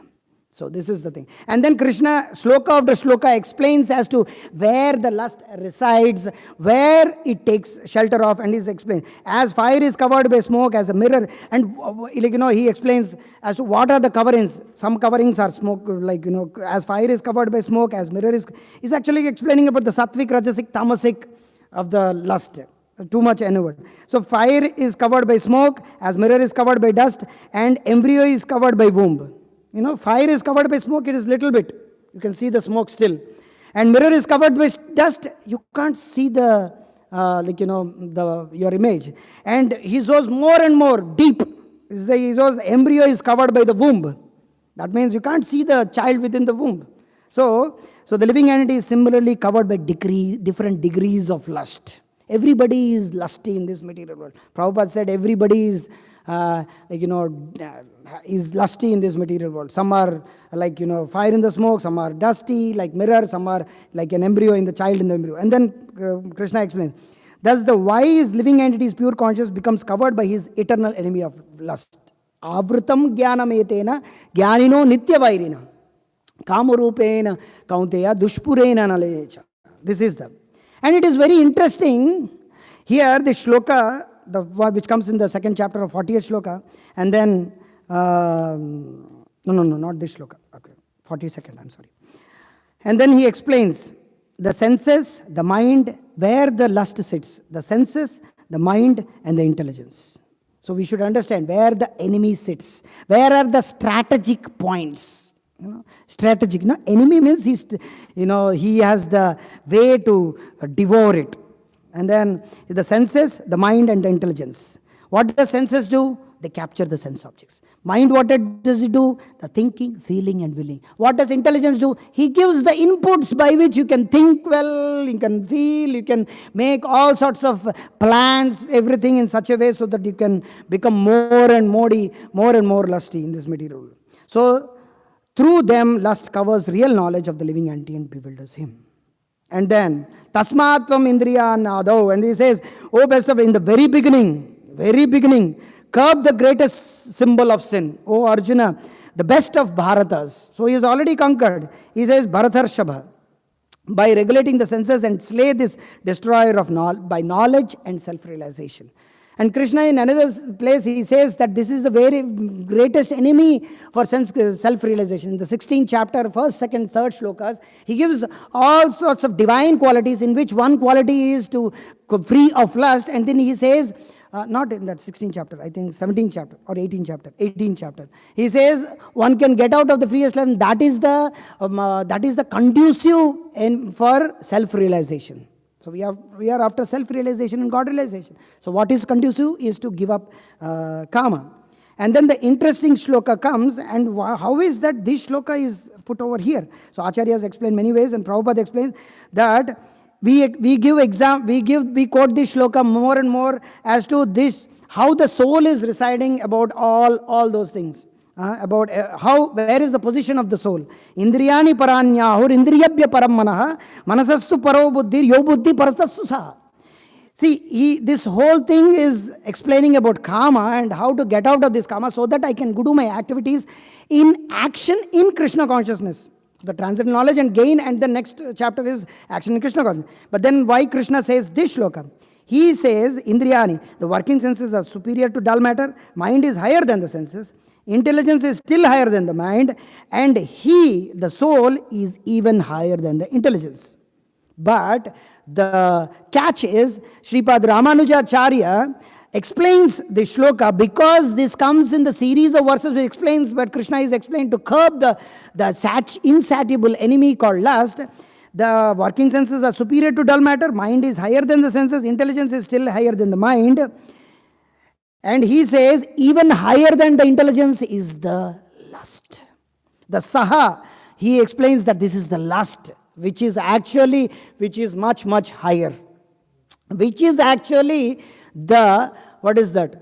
Speaker 1: So this is the thing. And then Krishna, sloka after sloka, explains as to where the lust resides, where it takes shelter of, and he's explained. As fire is covered by smoke, as a mirror, and he explains as to what are the coverings. Some coverings are smoke, as fire is covered by smoke, as mirror is. He's actually explaining about the sattvic, rajasic, tamasic of the lust. Too much inward. So fire is covered by smoke, as mirror is covered by dust, and embryo is covered by womb. Fire is covered by smoke, it is little bit. You can see the smoke still. And mirror is covered by dust, you can't see the, your image. And he shows more and more deep. He shows embryo is covered by the womb. That means you can't see the child within the womb. So the living entity is similarly covered by different degrees of lust. Everybody is lusty in this material world. Prabhupada said everybody is is lusty in this material world. Some are fire in the smoke, some are dusty like mirror, some are like an embryo in the child in the embryo. And then Krishna explains, thus the wise living entity's pure consciousness becomes covered by his eternal enemy of lust. Avritam jnanametena jnanino nityavairina kamarupena kaunteya dushpurena nalecha. This is the. And it is very interesting here, the shloka, which comes in the second chapter of 40th shloka, and then, not this shloka, okay, 42nd, I'm sorry. And then he explains the senses, the mind, where the lust sits, the senses, the mind, and the intelligence. So we should understand where the enemy sits, where are the strategic points. Strategic. Enemy means he has the way to devour it. And then the senses, the mind, and the intelligence. What does senses do? They capture the sense objects. Mind, what does it do? The thinking, feeling, and willing. What does intelligence do? He gives the inputs by which you can think well, you can feel, you can make all sorts of plans, everything in such a way so that you can become more and more lusty in this material world. So through them, lust covers real knowledge of the living entity and bewilders him. And then, tasmatvam indriyan adau. And he says, oh best of, in the very beginning, curb the greatest symbol of sin. Oh Arjuna, the best of Bharatas. So he has already conquered. He says, Bharatarshava, by regulating the senses and slay this destroyer of by knowledge and self-realization. And Krishna in another place, he says that this is the very greatest enemy for self-realization. In the 16th chapter, 1st, 2nd, 3rd shlokas, he gives all sorts of divine qualities, in which one quality is to free of lust. And then he says, not in that 16th chapter, I think 17th chapter or 18th chapter. He says one can get out of the freest lust. That is the conducive for self-realization. So we are after self-realization and God-realization. So what is conducive is to give up kama. And then the interesting shloka comes, and how is that this shloka is put over here? So Acharyas explain many ways, and Prabhupada explains that we quote this shloka more and more as to this, how the soul is residing about all those things. About where is the position of the soul. Indriyani paranyahur indriyabhya param manaha manasastu paro buddhir yo buddhi parastastu saha. See, this whole thing is explaining about karma and how to get out of this karma so that I can do my activities in action in Krishna consciousness. The transcendental knowledge and gain, and the next chapter is action in Krishna consciousness. But then why Krishna says this shloka? He says, Indriyani, the working senses are superior to dull matter, mind is higher than the senses, intelligence is still higher than the mind, and the soul, is even higher than the intelligence. But the catch is, Sripad Ramanujacharya explains the shloka because this comes in the series of verses which explains what Krishna is explained to curb the insatiable enemy called lust. The working senses are superior to dull matter, mind is higher than the senses, intelligence is still higher than the mind. And he says, even higher than the intelligence is the lust. The saha, he explains that this is the lust, which is much, much higher. Which is actually what is that?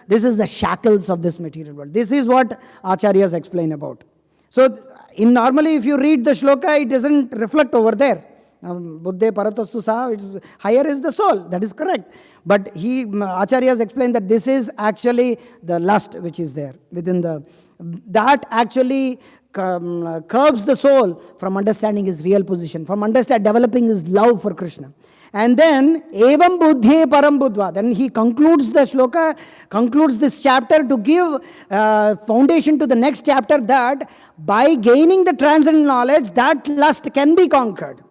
Speaker 1: This is the shackles of this material world. This is what Acharyas explain about. So, normally if you read the shloka, it doesn't reflect over there. Buddhe paratastu saha, higher is the soul, that is correct. But Acharyas explained that this is actually the lust which is there within the that actually curbs the soul from understanding his real position, from developing his love for Krishna. And then, evam buddhe param buddhva. Then he concludes the shloka, concludes this chapter to give foundation to the next chapter, that by gaining the transcendental knowledge, that lust can be conquered.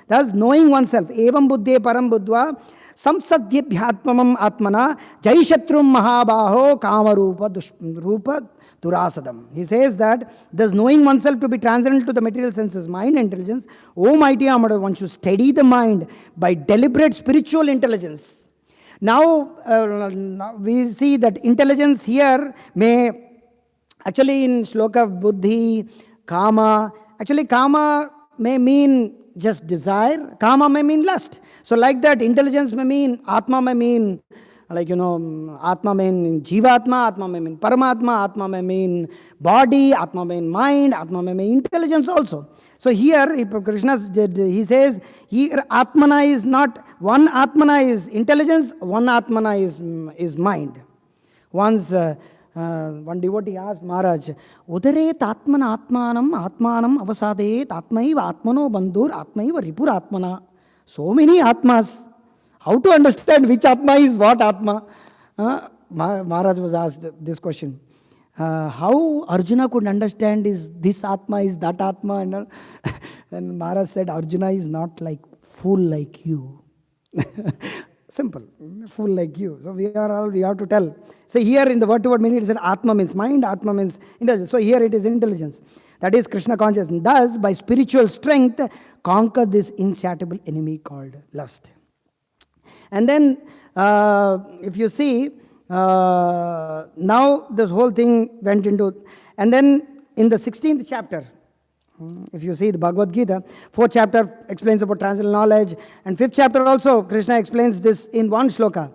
Speaker 1: Thus, knowing oneself, evam buddhe param buddhva, samsadyabhyatmamam atmana, jaishatrum mahabaho kamarupa durasadam. He says that, thus knowing oneself to be transcendental to the material senses, mind, intelligence, O mighty Amada, one should steady the mind by deliberate spiritual intelligence. Now we see that intelligence here may, actually in shloka buddhi, kama, actually kama may mean just desire, kama may mean lust. So like that, intelligence may mean, atma may mean, like, Atma may mean Jivatma, Atma may mean Paramatma, Atma may mean body, Atma may mean mind, Atma may mean intelligence also. So here, Krishna, he says, here Atmana is not, one Atmana is intelligence, one Atmana is mind. Once one devotee asked Maharaj, Udaret Atmana Atmanam avasadet Atmaiva Atmano Bandhur Atmaiva Ripur Atmana. So many Atmas. How to understand which Atma is what Atma? Maharaj was asked this question. How Arjuna could understand is this Atma is that Atma? And then Maharaj said, Arjuna is not like fool like you. Simple, fool like you. So we have to tell. So here in the word-to-word meaning it said Atma means mind, Atma means intelligence. So here it is intelligence. That is Krishna consciousness. Thus, by spiritual strength, conquer this insatiable enemy called lust. And then, if you see, now this whole thing went into, and then in the 16th chapter, if you see the Bhagavad Gita, 4th chapter explains about transcendental knowledge, and 5th chapter also, Krishna explains this in one shloka.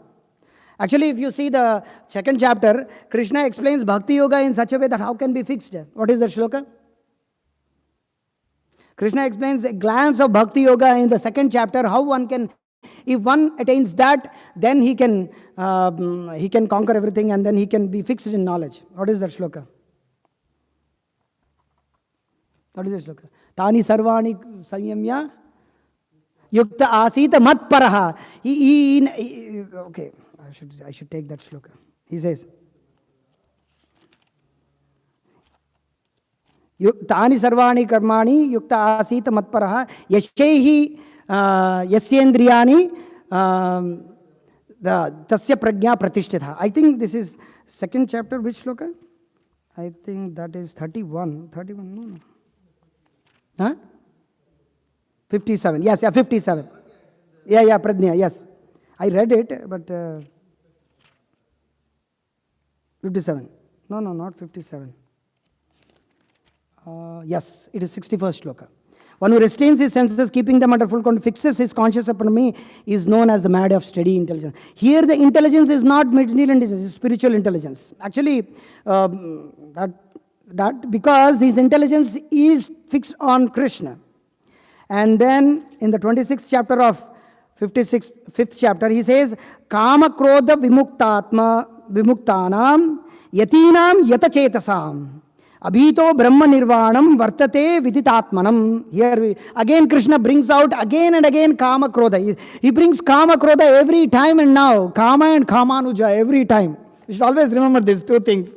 Speaker 1: Actually, if you see the 2nd chapter, Krishna explains Bhakti Yoga in such a way that how can be fixed. What is the shloka? Krishna explains a glance of Bhakti Yoga in the 2nd chapter, how one can, if one attains that, then he can conquer everything and then he can be fixed in knowledge. What is that shloka? What is that shloka? Tani sarvani samyamya yukta asita mat paraha. Okay, I should take that shloka. He says, Tani sarvani karmani yukta asita mat paraha yashaihi Yasyendriyani Tasya Prajna Pratishtitha. I think this is 2nd chapter, which shloka? I think that is 31. 31, no. Huh? 57. Yes, 57. Yeah, Prajna, yes. I read it, but 57. No, not 57. Yes, it is 61st shloka. One who restrains his senses, keeping them under full control, fixes his conscious upon me, is known as the man of steady intelligence. Here the intelligence is not material intelligence, it's spiritual intelligence. Actually, that because this intelligence is fixed on Krishna. And then in the 26th chapter of 5th chapter, he says, Kama Krodha Vimuktanam Yatinam Yatachetasam. Abhito Brahma Nirvanam Vartate Viditatmanam. Here again Krishna brings out again and again Kama Krodha. He brings Kama Krodha every time and now. Kama and Kamanuja every time. You should always remember these two things.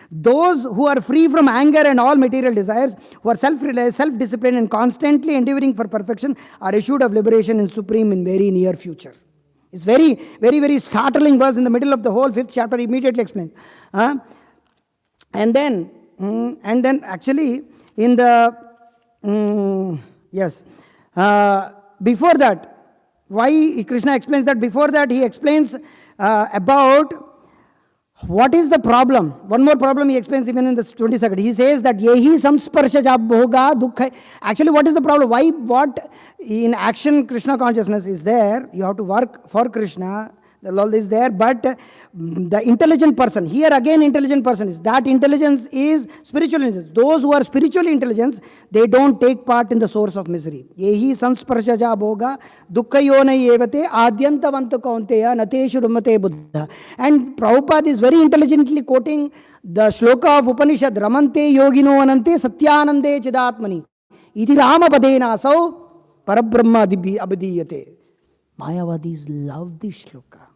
Speaker 1: Those who are free from anger and all material desires, who are self-realized, self-disciplined and constantly endeavoring for perfection, are assured of liberation in supreme in very near future. It's very, very, very startling verse in the middle of the whole 5th chapter, immediately explains. And then actually in the, before that, why Krishna explains that? Before that he explains about what is the problem. One more problem he explains even in this 22nd. He says that yehi samsparshaja bhoga dukkha. Actually, what is the problem? Why? What in action Krishna consciousness is there? You have to work for Krishna. The Lord is there, but the intelligent person, here again intelligent person is, that intelligence is spiritual intelligence. Those who are spiritually intelligent, they don't take part in the source of misery. Yehi sansparshaja bhoga dukkayona yevate adyantavanta kaunteya nateshu rumate buddha. And Prabhupada is very intelligently quoting The shloka of Upanishad, Ramante yogino anante satyanande chidatmani. Iti Ramapadena asau parabrahma abhidiyate. Mayavadis love this shloka.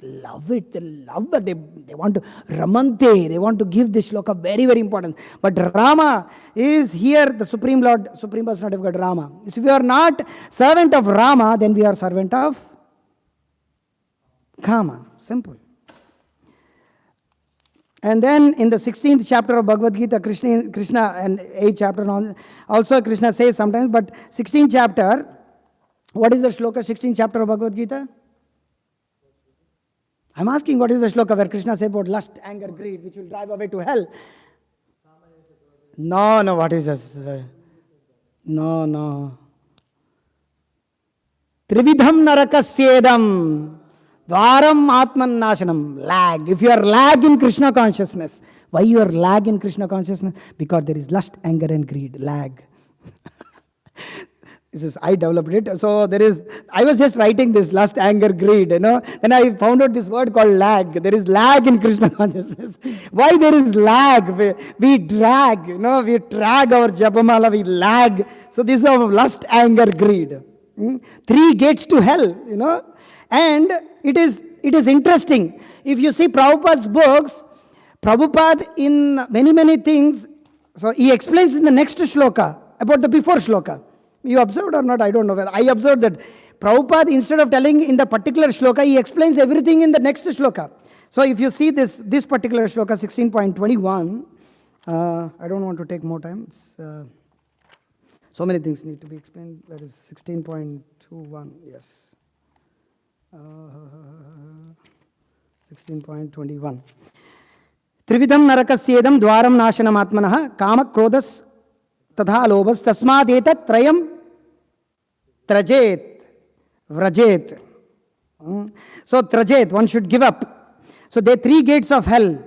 Speaker 1: Love it. They love it. They want to Ramante. They want to give this shloka very, very important. But Rama is here, the Supreme Lord, Supreme Personality of God, Rama. If we are not servant of Rama, then we are servant of Kama. Simple. And then in the 16th chapter of Bhagavad Gita, Krishna and 8th chapter also Krishna says sometimes, but 16th chapter, what is the shloka, 16th chapter of Bhagavad Gita? I'm asking what is the shloka where Krishna says about lust, anger, greed, which will drive away to hell. No, what is this? No. Trividham narakasyedam. Dvaram atman nashanam. Lag. If you are lag in Krishna consciousness, why you are lag in Krishna consciousness? Because there is lust, anger and greed. Lag. This is, I developed it. So I was just writing this lust, anger, greed, Then I found out this word called lag. There is lag in Krishna consciousness. Why there is lag? We drag, we drag our Japamala, we lag. So this is our lust, anger, greed. 3 gates to hell, And it is interesting. If you see Prabhupada's books, Prabhupada in many, many things, so he explains in the next shloka about the before shloka. You observed or not, I don't know. I observed that Prabhupada, instead of telling in the particular shloka, he explains everything in the next shloka. So if you see this particular shloka, 16.21, I don't want to take more time. So many things need to be explained. That is 16.21, yes. 16.21. Trividam narakasyedam dwaram nashanam atmanah kama krodas tadha lobas tasmadetat trayam trajet vrajet. So trajet, one should give up. So there are 3 gates of hell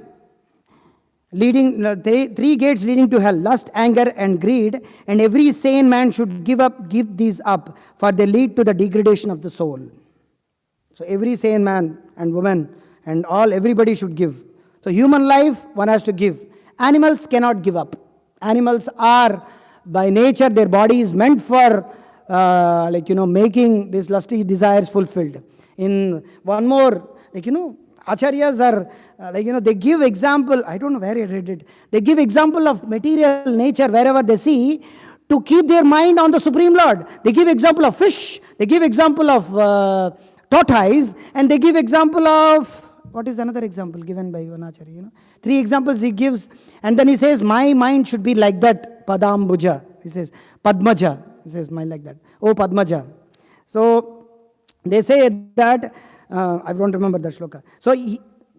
Speaker 1: leading, 3 gates leading to hell: lust, anger and greed, and every sane man should give these up, for they lead to the degradation of the soul. So every sane man and woman and everybody should give. So human life, one has to give. Animals cannot give up. Animals are, by nature, their body is meant for, making these lusty desires fulfilled. In one more, Acharyas are, they give example, I don't know where I read it, they give example of material nature wherever they see, to keep their mind on the Supreme Lord. They give example of fish, they give example of tortoise, and they give example of, what is another example given by Vanacharya? 3 examples he gives, and then he says, my mind should be like that, Padambuja. He says, Padmaja. He says, mind like that. Oh, Padmaja. So, they say that, I don't remember that shloka. So,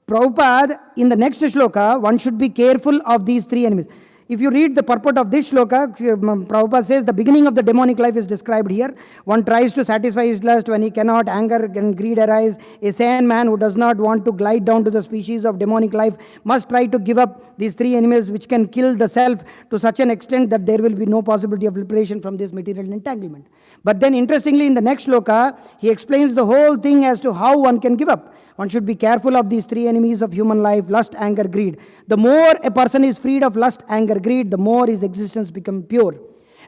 Speaker 1: Prabhupada, in the next shloka, one should be careful of these 3 enemies. If you read the purport of this shloka, Prabhupada says the beginning of the demonic life is described here. One tries to satisfy his lust when he cannot, anger and greed arise. A sane man who does not want to glide down to the species of demonic life must try to give up these 3 enemies which can kill the self to such an extent that there will be no possibility of liberation from this material entanglement. But then interestingly, in the next shloka, he explains the whole thing as to how one can give up. One should be careful of these 3 enemies of human life: lust, anger, greed. The more a person is freed of lust, anger, greed, the more his existence becomes pure.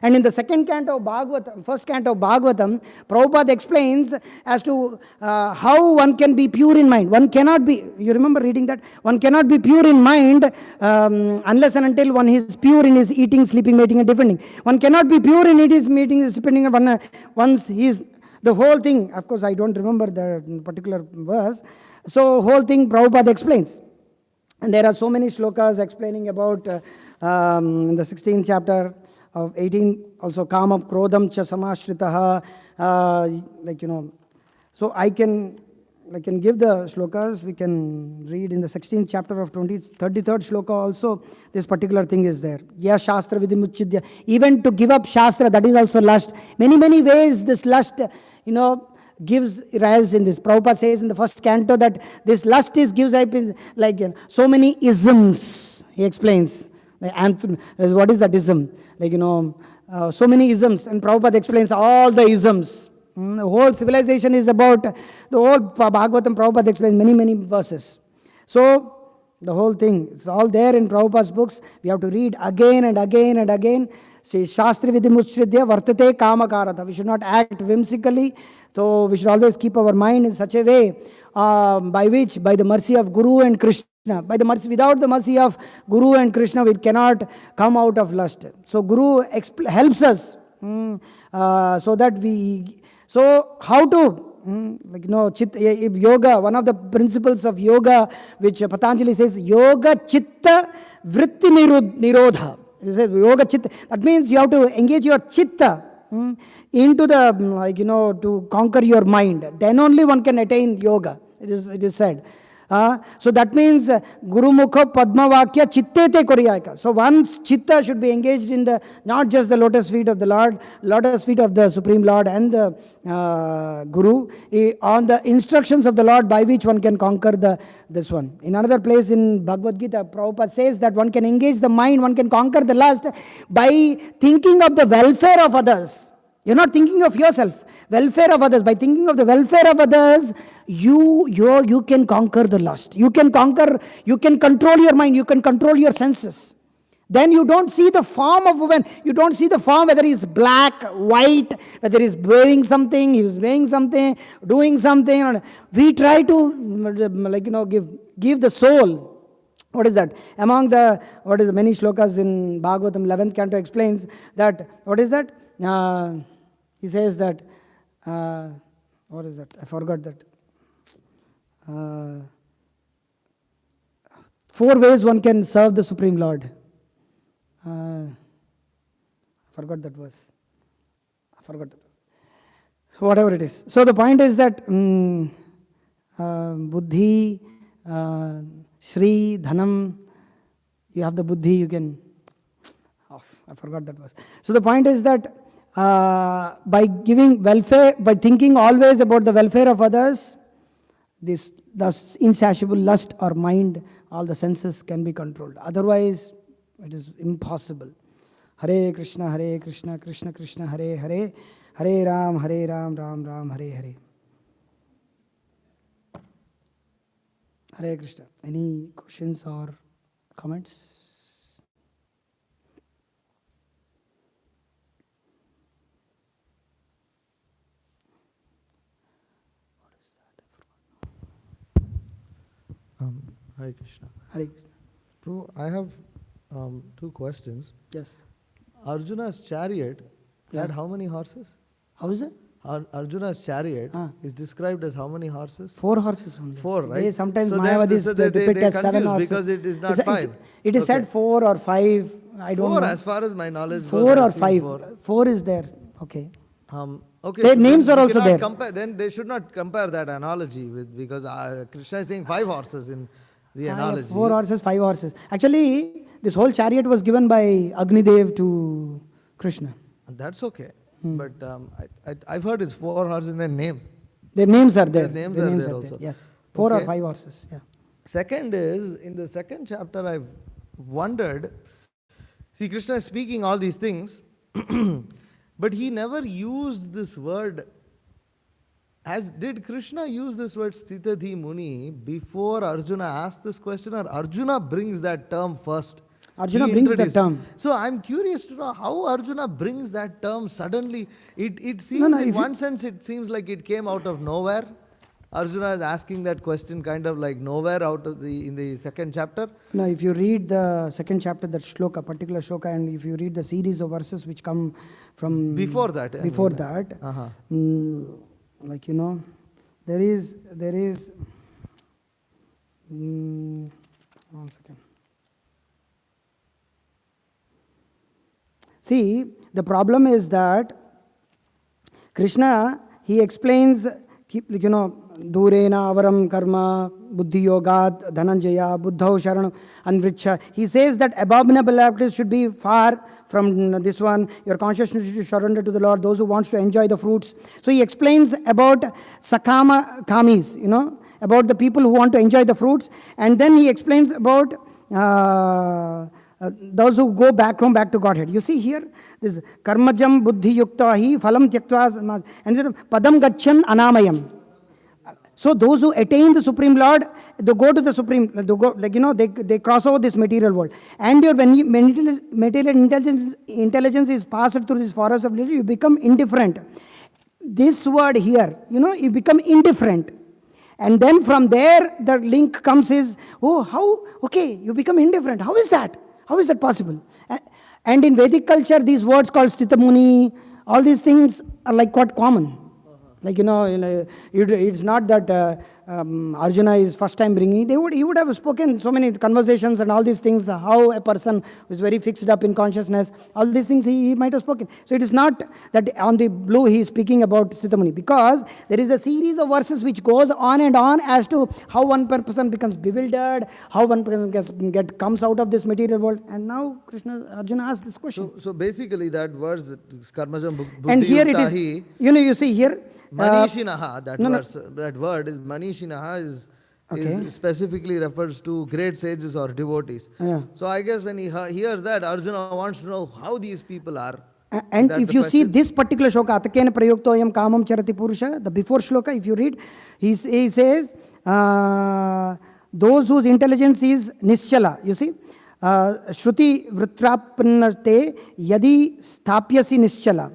Speaker 1: And in the first canto of Bhagavatam, Prabhupada explains as to how one can be pure in mind. One cannot be, you remember reading that? One cannot be pure in mind unless and until one is pure in his eating, sleeping, mating and defending. One cannot be pure in his meeting, depending on once he is, the whole thing, of course I don't remember the particular verse, so whole thing Prabhupada explains. And there are so many shlokas explaining about, in the 16th chapter of 18, also Kama, Krodam, Cha Samashritaha, so I can give the shlokas, we can read in the 16th chapter of 33rd shloka also, this particular thing is there. Ya Shastra Vidimuchidya, even to give up Shastra, that is also lust. Many, many ways this lust, gives rise in this. Prabhupada says in the first canto that this lust gives up in, so many isms, he explains. What is that ism? So many isms, and Prabhupada explains all the isms. The whole civilization is about, the whole Bhagavatam, Prabhupada explains many, many verses. So, The whole thing. It's all there in Prabhupada's books. We have to read again and again and again. See, Shastri Vidimuchridya Vartate Kamakarata. We should not act whimsically. So we should always keep our mind in such a way by the mercy of Guru and Krishna. Without the mercy of Guru and Krishna, we cannot come out of lust. So Guru helps us so that we. So how to? Yoga, one of the principles of yoga, which Patanjali says, Yoga Chitta Vritti Nirodha. It says Yoga Chitta. That means you have to engage your Chitta into the, to conquer your mind. Then only one can attain yoga. It is said. So that means Guru Mukha Padma Vakya Chittete Koriyaka. So one's chitta should be engaged in not just the lotus feet of the Lord, lotus feet of the Supreme Lord and the Guru, on the instructions of the Lord by which one can conquer this one. In another place in Bhagavad Gita, Prabhupada says that one can engage the mind, one can conquer the lust by thinking of the welfare of others. You're not thinking of yourself. Welfare of others. By thinking of the welfare of others, you can conquer the lust. You can control your mind, you can control your senses. Then you don't see the form of woman. You don't see the form, whether he's black, white, whether he's wearing something, doing something. We try to give the soul. What is that? Among the many shlokas in Bhagavatam 11th canto explains that, what is that? He says that, what is that? I forgot that. 4 ways one can serve the Supreme Lord. I forgot that verse. Whatever it is. So the point is that Buddhi, Shri, Dhanam, you have the Buddhi, you can... I forgot that verse. So the point is that by giving welfare, by thinking always about the welfare of others, this insatiable lust or mind, all the senses can be controlled. Otherwise, it is impossible. Hare Krishna, Krishna Krishna, Hare Hare, Hare Ram, Ram Ram, Hare Hare. Hare Krishna. Any questions or comments?
Speaker 2: Hare Krishna.
Speaker 1: Hare Krishna.
Speaker 2: Prabhu, I have 2 questions.
Speaker 1: Yes.
Speaker 2: Arjuna's chariot had how many horses?
Speaker 1: How is it?
Speaker 2: Arjuna's chariot is described as how many horses?
Speaker 1: 4 horses only.
Speaker 2: 4, right?
Speaker 1: Sometimes Mayavadis depict as 7 horses.
Speaker 2: Because it is not 5.
Speaker 1: It is said 4 or 5. I don't know.
Speaker 2: 4, as far as my knowledge
Speaker 1: 4 or 5. 4 is there. Okay.
Speaker 2: Okay.
Speaker 1: Their names are also there.
Speaker 2: Then they should not compare that analogy with, because Krishna is saying 5 horses in the analogy.
Speaker 1: 4 horses, 5 horses. Actually, this whole chariot was given by Agnidev to Krishna.
Speaker 2: That's okay. But I've heard it's 4 horses in their names.
Speaker 1: Their names are there.
Speaker 2: Their names are there also.
Speaker 1: Yes. 4 or 5 horses. Yeah.
Speaker 2: Second is, in the 2nd chapter, I've wondered, see, Krishna is speaking all these things, but he never used this word. Did Krishna use this word Sthitadhi Muni before Arjuna asked this question, or Arjuna brings that term first?
Speaker 1: Arjuna brings that term.
Speaker 2: So I'm curious to know how Arjuna brings that term suddenly. It seems, in one sense, it seems like it came out of nowhere. Arjuna is asking that question kind of like nowhere in the 2nd chapter.
Speaker 1: No, if you read the 2nd chapter, that shloka, particular shloka, and if you read the series of verses which come from...
Speaker 2: Before that.
Speaker 1: there is... one second. See, the problem is that Krishna, he explains, Durena avaram karma, buddhi yogat, dhananjaya, buddhau sharanam, anvricha. He says that abominable activities should be far from this one. Your consciousness should surrender to the Lord, those who want to enjoy the fruits. So he explains about sakama kamis, about the people who want to enjoy the fruits. And then he explains about those who go back to Godhead. You see here, this karmajam buddhi yukta hi phalam tyaktva and padam gachan anamayam. So those who attain the Supreme Lord, they go to the Supreme, they go, like, they cross over this material world. And when material intelligence is passed through this forest of little, you become indifferent. This word here, you become indifferent. And then from there, the link comes is, oh, how? Okay, you become indifferent. How is that? How is that possible? And in Vedic culture, these words called Sthita Muni, all these things are like quite common. Like, it's not that Arjuna is first time bringing. He would have spoken so many conversations and all these things, how a person who is very fixed up in consciousness, all these things he might have spoken. So it is not that on the blue he is speaking about Siddhamuni, because there is a series of verses which goes on and on as to how one person becomes bewildered, how one person comes out of this material world. And now Arjuna asks this question.
Speaker 2: So basically that verse, Karmajam Buddhi
Speaker 1: And here it is, you see here,
Speaker 2: Manishinaha, that word is Manishinaha is specifically refers to great sages or devotees.
Speaker 1: Yeah.
Speaker 2: So I guess when he hears that, Arjuna wants to know how these people are.
Speaker 1: And if you see this particular shloka, Atakena Prayuktoyam Kamam Charati Purusha, the before shloka, if you read, he says, those whose intelligence is Nischala, you see, Shruti Vritrapannate Yadi Sthapyasi Nischala.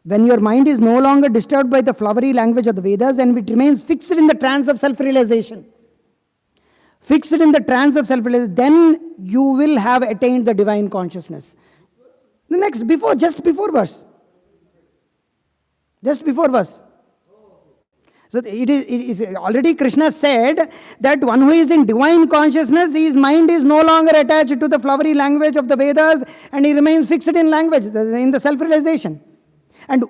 Speaker 1: When your mind is no longer disturbed by the flowery language of the Vedas and it remains fixed in the trance of self-realization, then you will have attained the divine consciousness. The next, just before verse. So it is already Krishna said that one who is in divine consciousness, his mind is no longer attached to the flowery language of the Vedas and he remains fixed in language, in the self-realization. And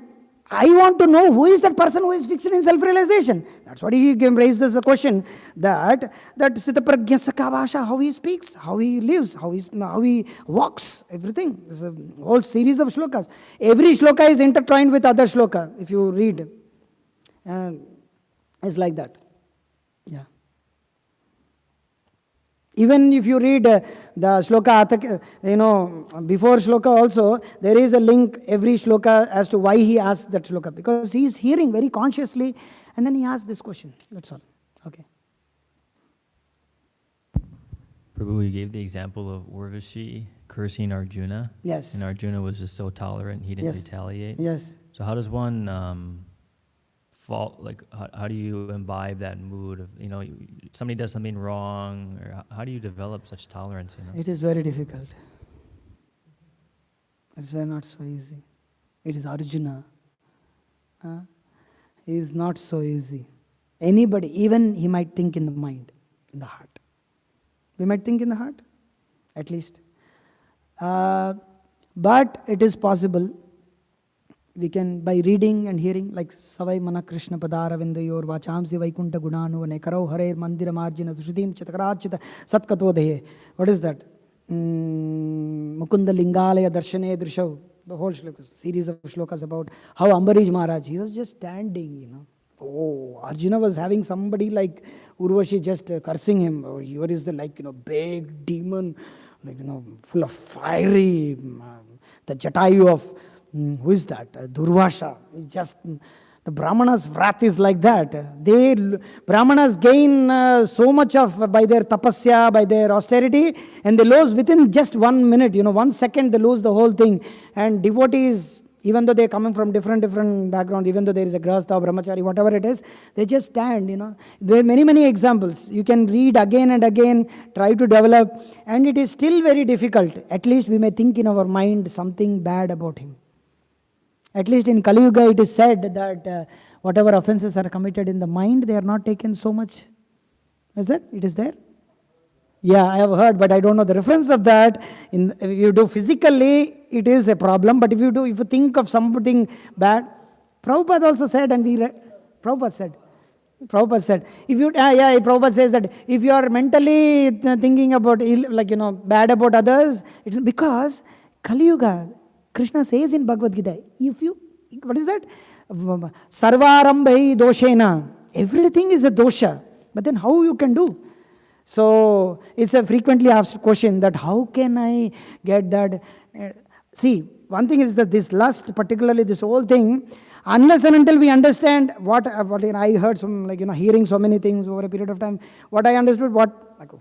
Speaker 1: I want to know who is that person who is fixed in self-realization. That's what he raised this question, that Sthita Pragyasa Kavasha, how he speaks, how he lives, how he walks, everything. There's a whole series of shlokas. Every shloka is intertwined with other shloka, if you read. It's like that. Yeah. Even if you read the shloka, before shloka also, there is a link every shloka as to why he asked that shloka. Because he is hearing very consciously and then he asked this question. That's all. Okay.
Speaker 3: Prabhu, you gave the example of Urvashi cursing Arjuna.
Speaker 1: Yes.
Speaker 3: And Arjuna was just so tolerant, he didn't retaliate.
Speaker 1: Yes.
Speaker 3: So how does one how do you imbibe that mood of, somebody does something wrong, or how do you develop such tolerance?
Speaker 1: It is very difficult. It's very not so easy. It is Arjuna. It is not so easy. Anybody, even he might think in the mind, in the heart. We might think in the heart, at least. But it is possible. We can, by reading and hearing, like Savai Mana Krishna Padara Vindayor Vachamsi Vaikunta Gunanu Karau Hare Mandira Marjina Dushudim Chitakarachita Satkatodhe. What is that? Mukunda Lingalaya Darshane Drishav. The whole series of shlokas about how Ambarish Maharaj, he was just standing, Oh, Arjuna was having somebody like Urvashi just cursing him. Oh, here is the big demon, full of fiery, the Jatayu of, who is that? Durvasha. The Brahmanas' wrath is like that. Brahmanas gain so much by their tapasya, by their austerity, and they lose within just 1 minute, 1 second they lose the whole thing. And devotees, even though they're coming from different backgrounds, even though there is a grahastha, brahmachari, whatever it is, they just stand, There are many examples. You can read again and again, try to develop, and it is still very difficult. At least we may think in our mind something bad about him. At least in Kali Yuga, it is said that whatever offenses are committed in the mind, they are not taken so much. Is it? It is there? Yeah, I have heard, but I don't know the reference of that. If you do physically, it is a problem. But if you think of something bad, Prabhupada also said, and Prabhupada said, if you, Prabhupada says that if you are mentally thinking about, bad about others, it's because Kali Yuga, Krishna says in Bhagavad Gita, what is that? Sarvarambhai doshena. Everything is a dosha. But then how you can do? So it's a frequently asked question that how can I get that? See, one thing is that this lust, particularly this whole thing, Unless and until we understand what I heard, some hearing so many things over a period of time, what I understood,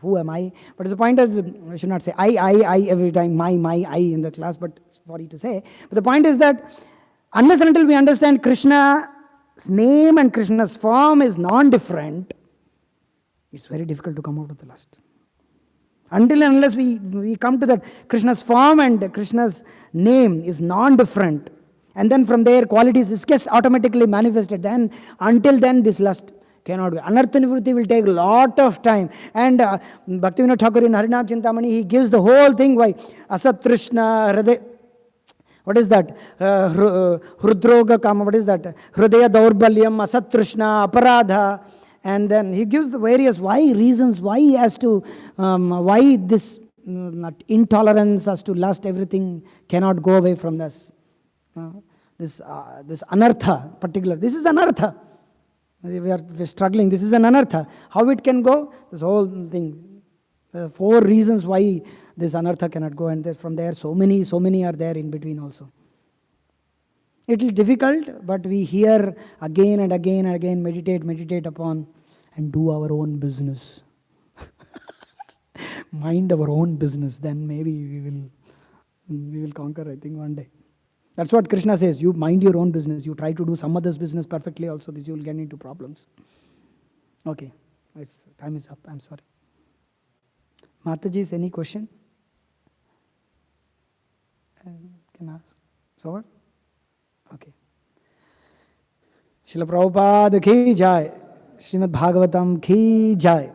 Speaker 1: who am I? But the point is, I should not say I every time, my, I in the class, but sorry to say. But the point is that unless and until we understand Krishna's name and Krishna's form is non-different, it's very difficult to come out of the lust. Until and unless we come to that Krishna's form and Krishna's name is non-different, and then from there qualities is gets automatically manifested, then until then this lust cannot be. Anartha nivritti will take a lot of time. And Bhaktivinoda Thakur in Harinam Chintamani, he gives the whole thing why. Asat Trishna, Hriday, what is that? Hrudroga Kama, what is that? Hridaya Daurbalyam, Asat Trishna, Aparadha. And then he gives the various reasons why he has to, why this intolerance as to lust, everything cannot go away from us. This anartha particular, this is anartha. We're struggling, this is an anartha. How it can go? This whole thing. 4 reasons why this anartha cannot go, and from there so many are there in between also. It is difficult, but we hear again and again and again, meditate upon, and do our own business. Mind our own business, then maybe we will conquer, I think, one day. That's what Krishna says. You mind your own business. You try to do some other's business perfectly also, that you will get into problems. Okay. Time is up. I'm sorry. Mataji's, any question? Can I ask? So what? Okay. Srila Prabhupada ki jai. Srimad Bhagavatam ki jai.